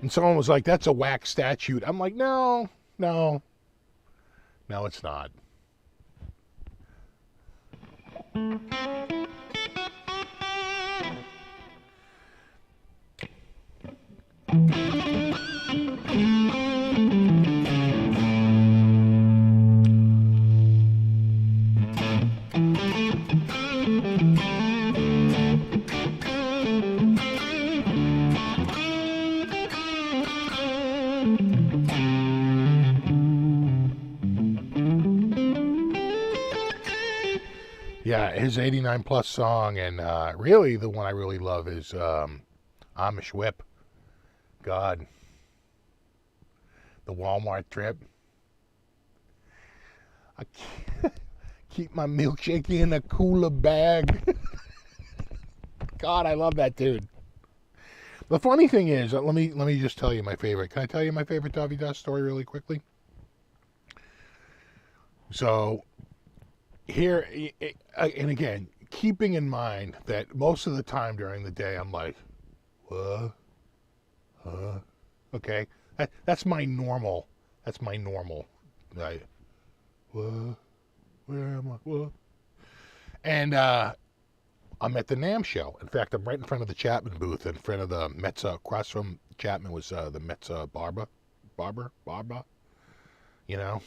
And someone was like, that's a whack statue. I'm like, no, it's not. Yeah, his 89 plus song, and really the one I really love is Amish Whip. God. The Walmart trip. I keep my milkshake in a cooler bag. God, I love that dude. The funny thing is, let me just tell you my favorite. Can I tell you my favorite Davidas story really quickly? So, here, and again, keeping in mind that most of the time during the day, I'm like, what? Okay? That's my normal. Right? What? Where am I? What? And I'm at the NAMM show. In fact, I'm right in front of the Chapman booth, in front of the Metza. Across from Chapman was the Metza Barber, you know?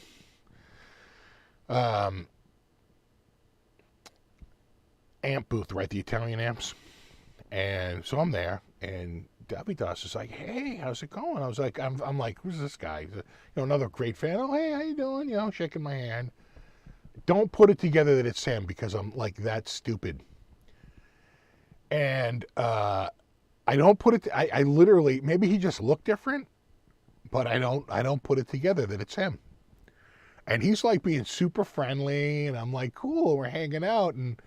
Amp booth, right? The Italian amps. And so I'm there, and Davidas is like, hey, how's it going? I was like, I'm like, who's this guy? Another great fan. Oh, hey, how you doing? Shaking my hand. Don't put it together that it's him, because I'm like that stupid. And I don't put it. I literally, maybe he just looked different, but I don't put it together that it's him. And he's like being super friendly, and I'm like, cool, we're hanging out, and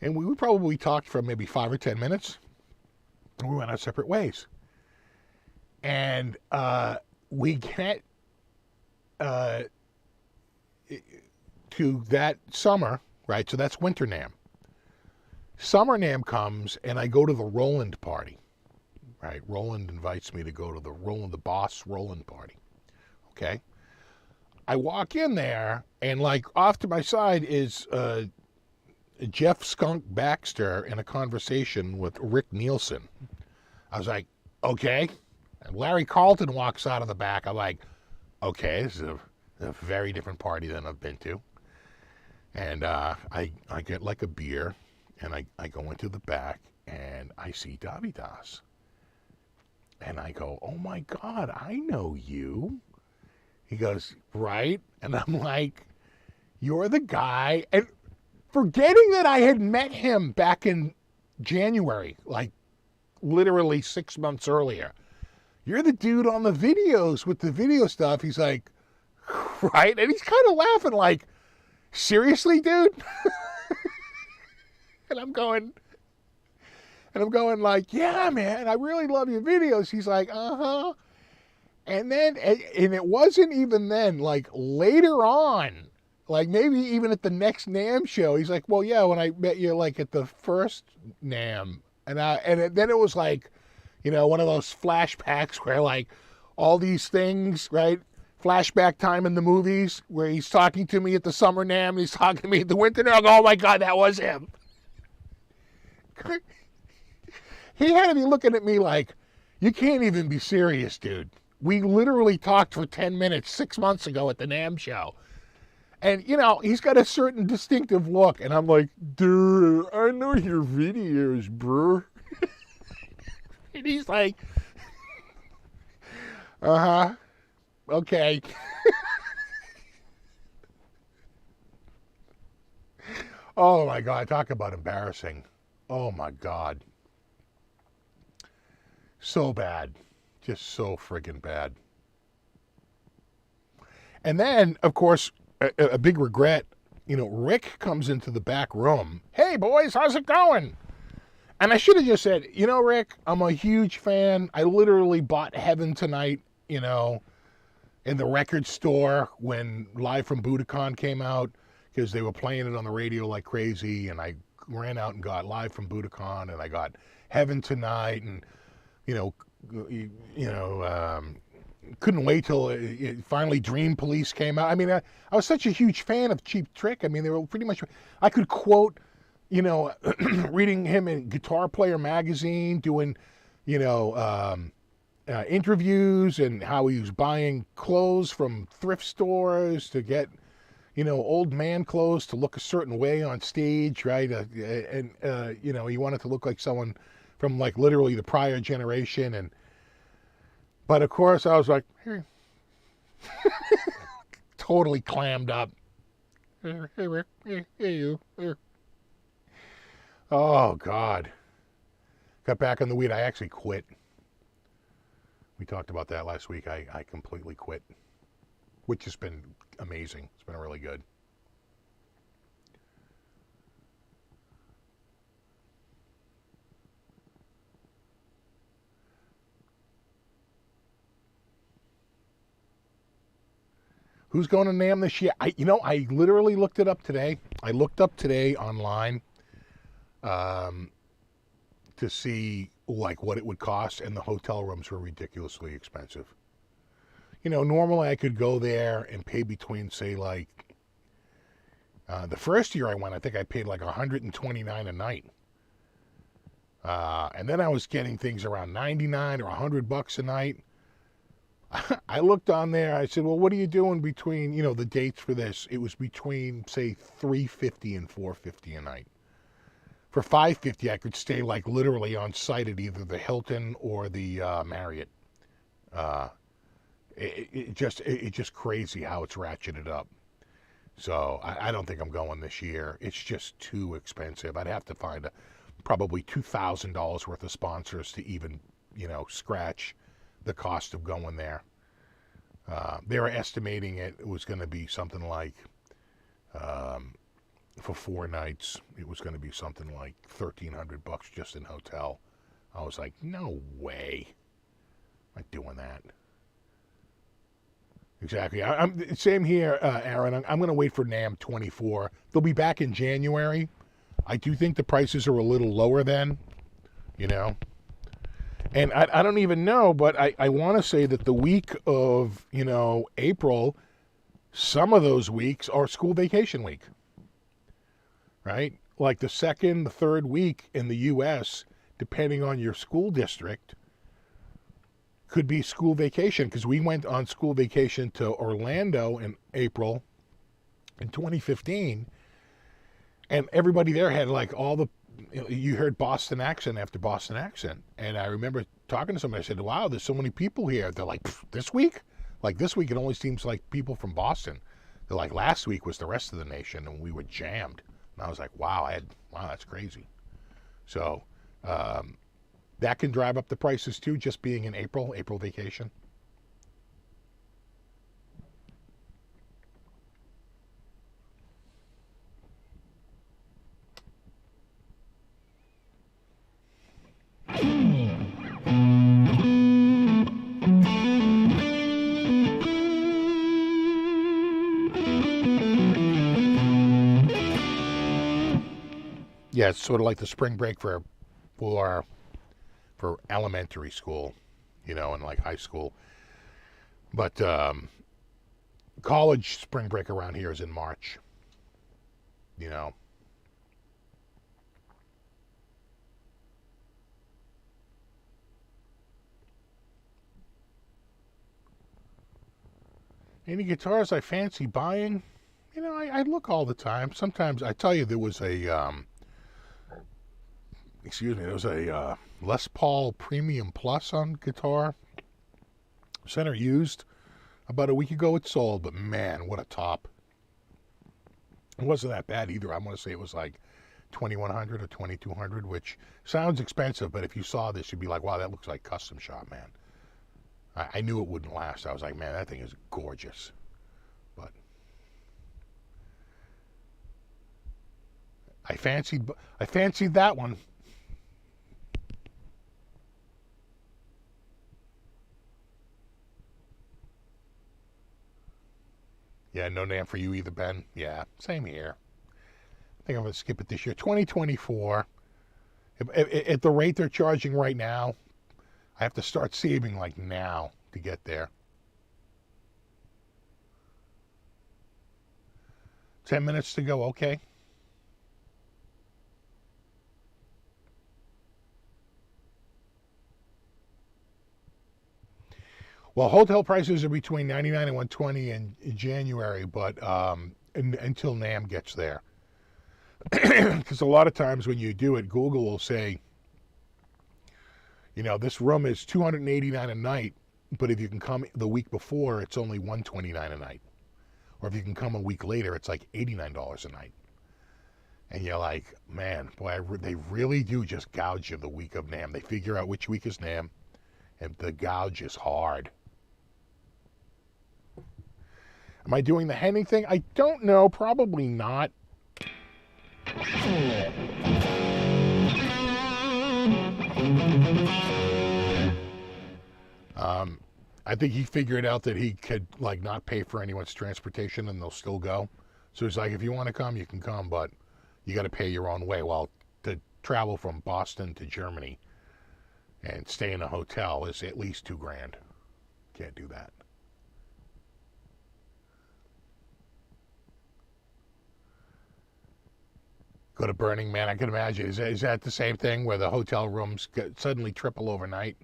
we probably talked for maybe 5 or 10 minutes. And we went our separate ways. And we get to that summer, right? So that's winter NAMM. Summer NAMM comes, and I go to the Roland party, right? Roland invites me to go to the Boss Roland party, okay? I walk in there, and like off to my side is Jeff Skunk Baxter in a conversation with Rick Nielsen. I was like, okay. And Larry Carlton walks out of the back. I'm like, okay, this is a very different party than I've been to. And I get like a beer, and I go into the back, and I see Davidas. And I go, oh my God, I know you. He goes, right? And I'm like, you're the guy. And forgetting that I had met him back in January, like literally 6 months earlier. You're the dude on the videos with the video stuff. He's like, right? And he's kind of laughing like, seriously, dude? And I'm going like, yeah, man, I really love your videos. He's like, uh-huh. And then, and it wasn't even then, like later on, like maybe even at the next NAMM show, he's like, well, yeah, when I met you like at the first NAMM. Then it was like, you know, one of those flashbacks where like all these things, right? Flashback time in the movies where he's talking to me at the summer NAMM, and he's talking to me at the winter NAMM. I go, oh my God, that was him. He had to be looking at me like, you can't even be serious, dude. We literally talked for 10 minutes 6 months ago at the NAMM show. And, you know, he's got a certain distinctive look. And I'm like, dude, I know your videos, bro. And he's like, uh-huh, okay. Oh, my God, talk about embarrassing. Oh, my God. So bad. Just so friggin' bad. And then, of course, a big regret, you know, Rick comes into the back room. Hey, boys, how's it going? And I should have just said, you know, Rick, I'm a huge fan. I literally bought Heaven Tonight, you know, in the record store when Live from Budokan came out because they were playing it on the radio like crazy. And I ran out and got Live from Budokan, and I got Heaven Tonight, and, couldn't wait till finally Dream Police came out. I mean, I was such a huge fan of Cheap Trick. I mean, they were pretty much, I could quote, you know, reading him in Guitar Player magazine, doing, you know, interviews, and how he was buying clothes from thrift stores to get, you know, old man clothes to look a certain way on stage, right? You know, he wanted to look like someone from like literally the prior generation. But of course I was like, hey. Totally clammed up. Hey, Rick. Hey, you. Oh, God. Got back on the weed. I actually quit. We talked about that last week. I completely quit, which has been amazing. It's been really good. Who's going to NAMM this year? I literally looked it up today. I looked up today online to see like what it would cost, and the hotel rooms were ridiculously expensive. You know, normally I could go there and pay between, say, like the first year I went, I think I paid like $129 a night. And then I was getting things around $99 or $100 a night. I looked on there. I said, well, what are you doing between, you know, the dates for this? It was between, say, $350 and $450 a night. For $550, I could stay like literally on site at either the Hilton or the Marriott. It's just crazy how it's ratcheted up. So I don't think I'm going this year. It's just too expensive. I'd have to find probably $2,000 worth of sponsors to even, you know, scratch the cost of going there. They were estimating it was going to be something like, for 4 nights, it was going to be something like $1,300 just in hotel. I was like, no way. I'm not doing that. Exactly. I'm same here, Aaron. I'm going to wait for NAMM 24. They'll be back in January. I do think the prices are a little lower then, you know. And I don't even know, but I want to say that the week of, you know, April, some of those weeks are school vacation week, right? Like the second, the third week in the U.S., depending on your school district, could be school vacation, because we went on school vacation to Orlando in April in 2015, and everybody there had like all the, you heard Boston accent after Boston accent. And I remember talking to somebody, I said, wow, there's so many people here. They're like, this week? Like this week, it only seems like people from Boston. They're like, last week was the rest of the nation, and we were jammed. And I was like, wow, that's crazy. So that can drive up the prices too, just being in April vacation. Yeah, it's sort of like the spring break for for elementary school, and like high school. But college spring break around here is in March. You know. Any guitars I fancy buying? I look all the time. Sometimes I tell you there was there was a Les Paul Premium Plus on guitar center used about a week ago. It sold, but man, what a top! It wasn't that bad either. I want to say it was like 2,100 or 2,200, which sounds expensive, but if you saw this, you'd be like, wow, that looks like custom shop, man. I knew it wouldn't last. I was like, man, that thing is gorgeous. But I fancied that one. Yeah, no NAMM for you either, Ben. Yeah, same here. I think I'm going to skip it this year. 2024. At the rate they're charging right now, I have to start saving like now to get there. 10 minutes to go, okay. Well, hotel prices are between 99 and 120 in January, but until NAMM gets there. Because a lot of times when you do it, Google will say, this room is $289 a night, but if you can come the week before, it's only $129 a night. Or if you can come a week later, it's like $89 a night. And you're like, man, boy, they really do just gouge you the week of NAMM. They figure out which week is NAMM, and the gouge is hard. Am I doing the Henning thing? I don't know. Probably not. I think he figured out that he could not pay for anyone's transportation and they'll still go. So he's like, if you want to come, you can come, but you got to pay your own way. Well, to travel from Boston to Germany and stay in a hotel is at least $2,000. Can't do that. Go to Burning Man, I can imagine. Is that the same thing where the hotel rooms suddenly triple overnight?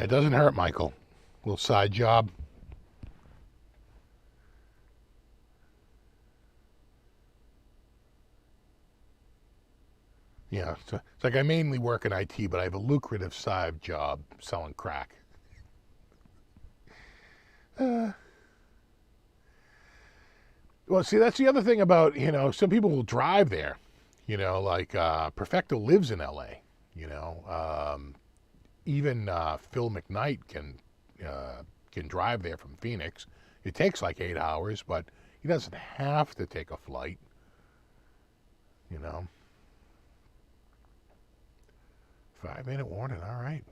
It doesn't hurt, Michael. Little side job. Yeah, it's like I mainly work in IT, but I have a lucrative side job selling crack. Well, see, that's the other thing about, some people will drive there. Like Perfecto lives in LA, even Phil McKnight can drive there from Phoenix. It takes like 8 hours, but he doesn't have to take a flight. 5-minute warning. All right,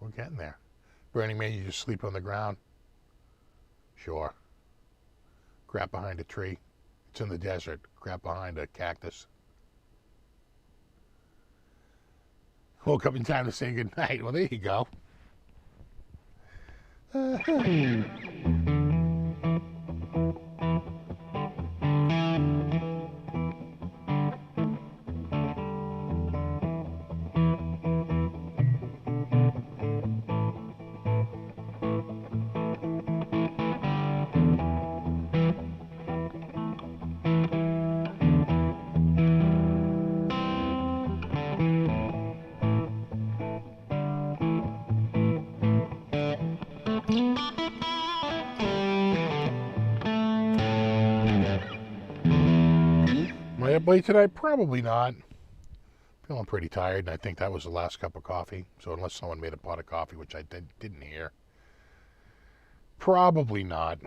we're getting there. Burning Man, you just sleep on the ground. Sure. Crap behind a tree. It's in the desert. Crap behind a cactus. Woke up in time to say goodnight. Well, there you go. Airplay tonight? Probably not. Feeling pretty tired, and I think that was the last cup of coffee. So unless someone made a pot of coffee, which I didn't hear, probably not.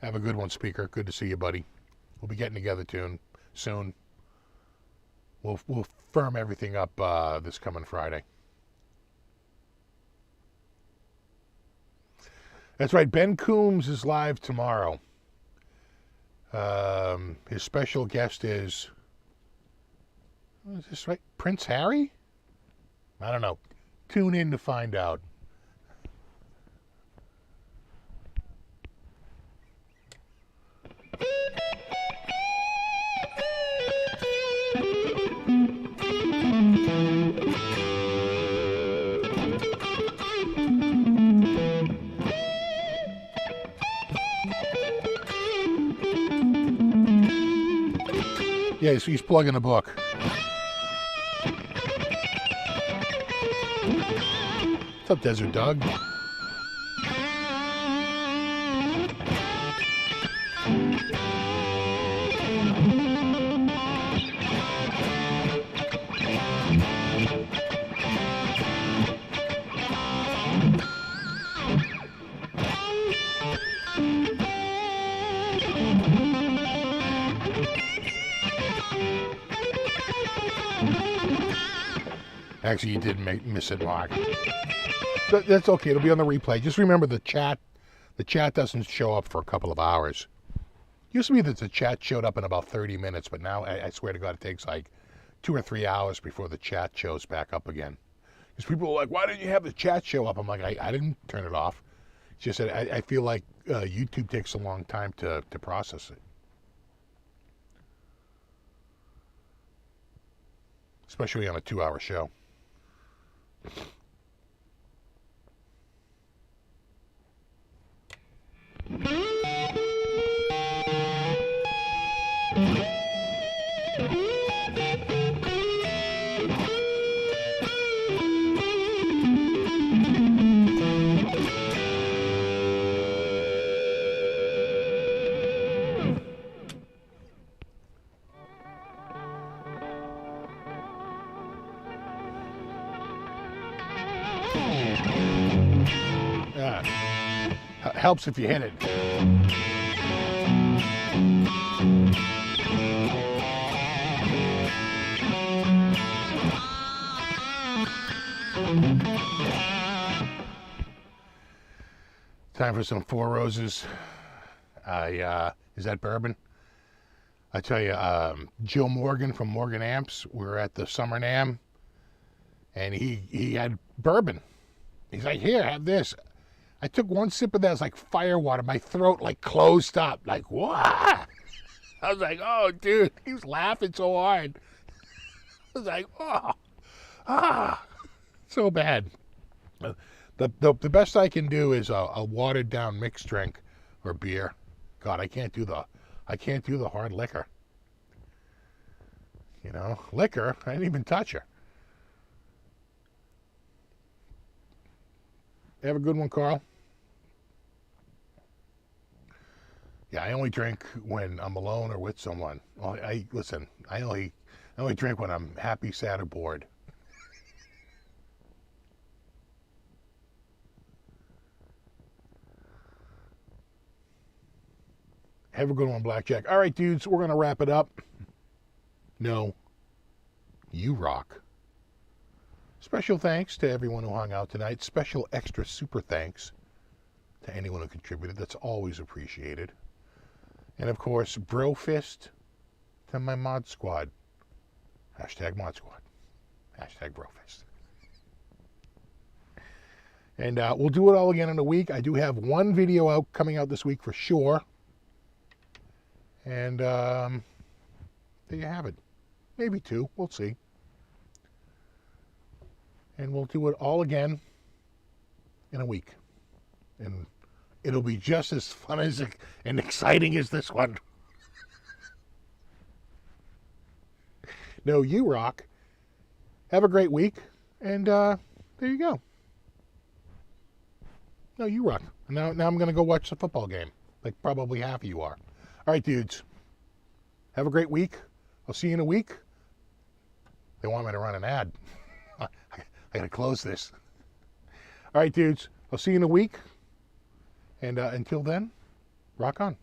Have a good one, Speaker. Good to see you, buddy. We'll be getting together soon. We'll firm everything up this coming Friday. That's right. Ben Coombs is live tomorrow. His special guest is this right? Prince Harry? I don't know. Tune in to find out. Yeah, he's plugging a book. What's up, Desert Dog? Actually, you did miss it, Mark. That's okay. It'll be on the replay. Just remember the chat. The chat doesn't show up for a couple of hours. Used to be that the chat showed up in about 30 minutes, but now I swear to God, it takes like 2 or 3 hours before the chat shows back up again. Because people are like, "Why didn't you have the chat show up?" I'm like, I didn't turn it off. It's just that I feel like YouTube takes a long time to process it. Especially on a 2-hour show. Helps if you hit it. Time for some Four Roses. Is that bourbon? I tell you, Joe Morgan from Morgan Amps, we were at the Summer NAMM, and he had bourbon. He's like, "Here, have this." I took one sip of that. It was like fire water. My throat like closed up. Like, what? I was like, "Oh, dude." He was laughing so hard. I was like, so bad. The best I can do is a watered down mixed drink or beer. God, I can't do the hard liquor. You know, liquor, I didn't even touch her. Have a good one, Carl. Yeah, I only drink when I'm alone or with someone. Well, I only drink when I'm happy, sad, or bored. Have a good one, Blackjack. All right, dudes, we're gonna wrap it up. No, you rock. Special thanks to everyone who hung out tonight. Special extra super thanks to anyone who contributed. That's always appreciated. And of course, Brofist to my mod squad. Hashtag mod squad. Hashtag Brofist. And we'll do it all again in a week. I do have one video coming out this week for sure. And there you have it. Maybe 2. We'll see. And we'll do it all again in a week. And it'll be just as fun and exciting as this one. No, you rock. Have a great week. And there you go. No, you rock. Now I'm going to go watch the football game. Like probably half of you are. All right, dudes. Have a great week. I'll see you in a week. They want me to run an ad. I got to close this. All right, dudes. I'll see you in a week. And until then, rock on.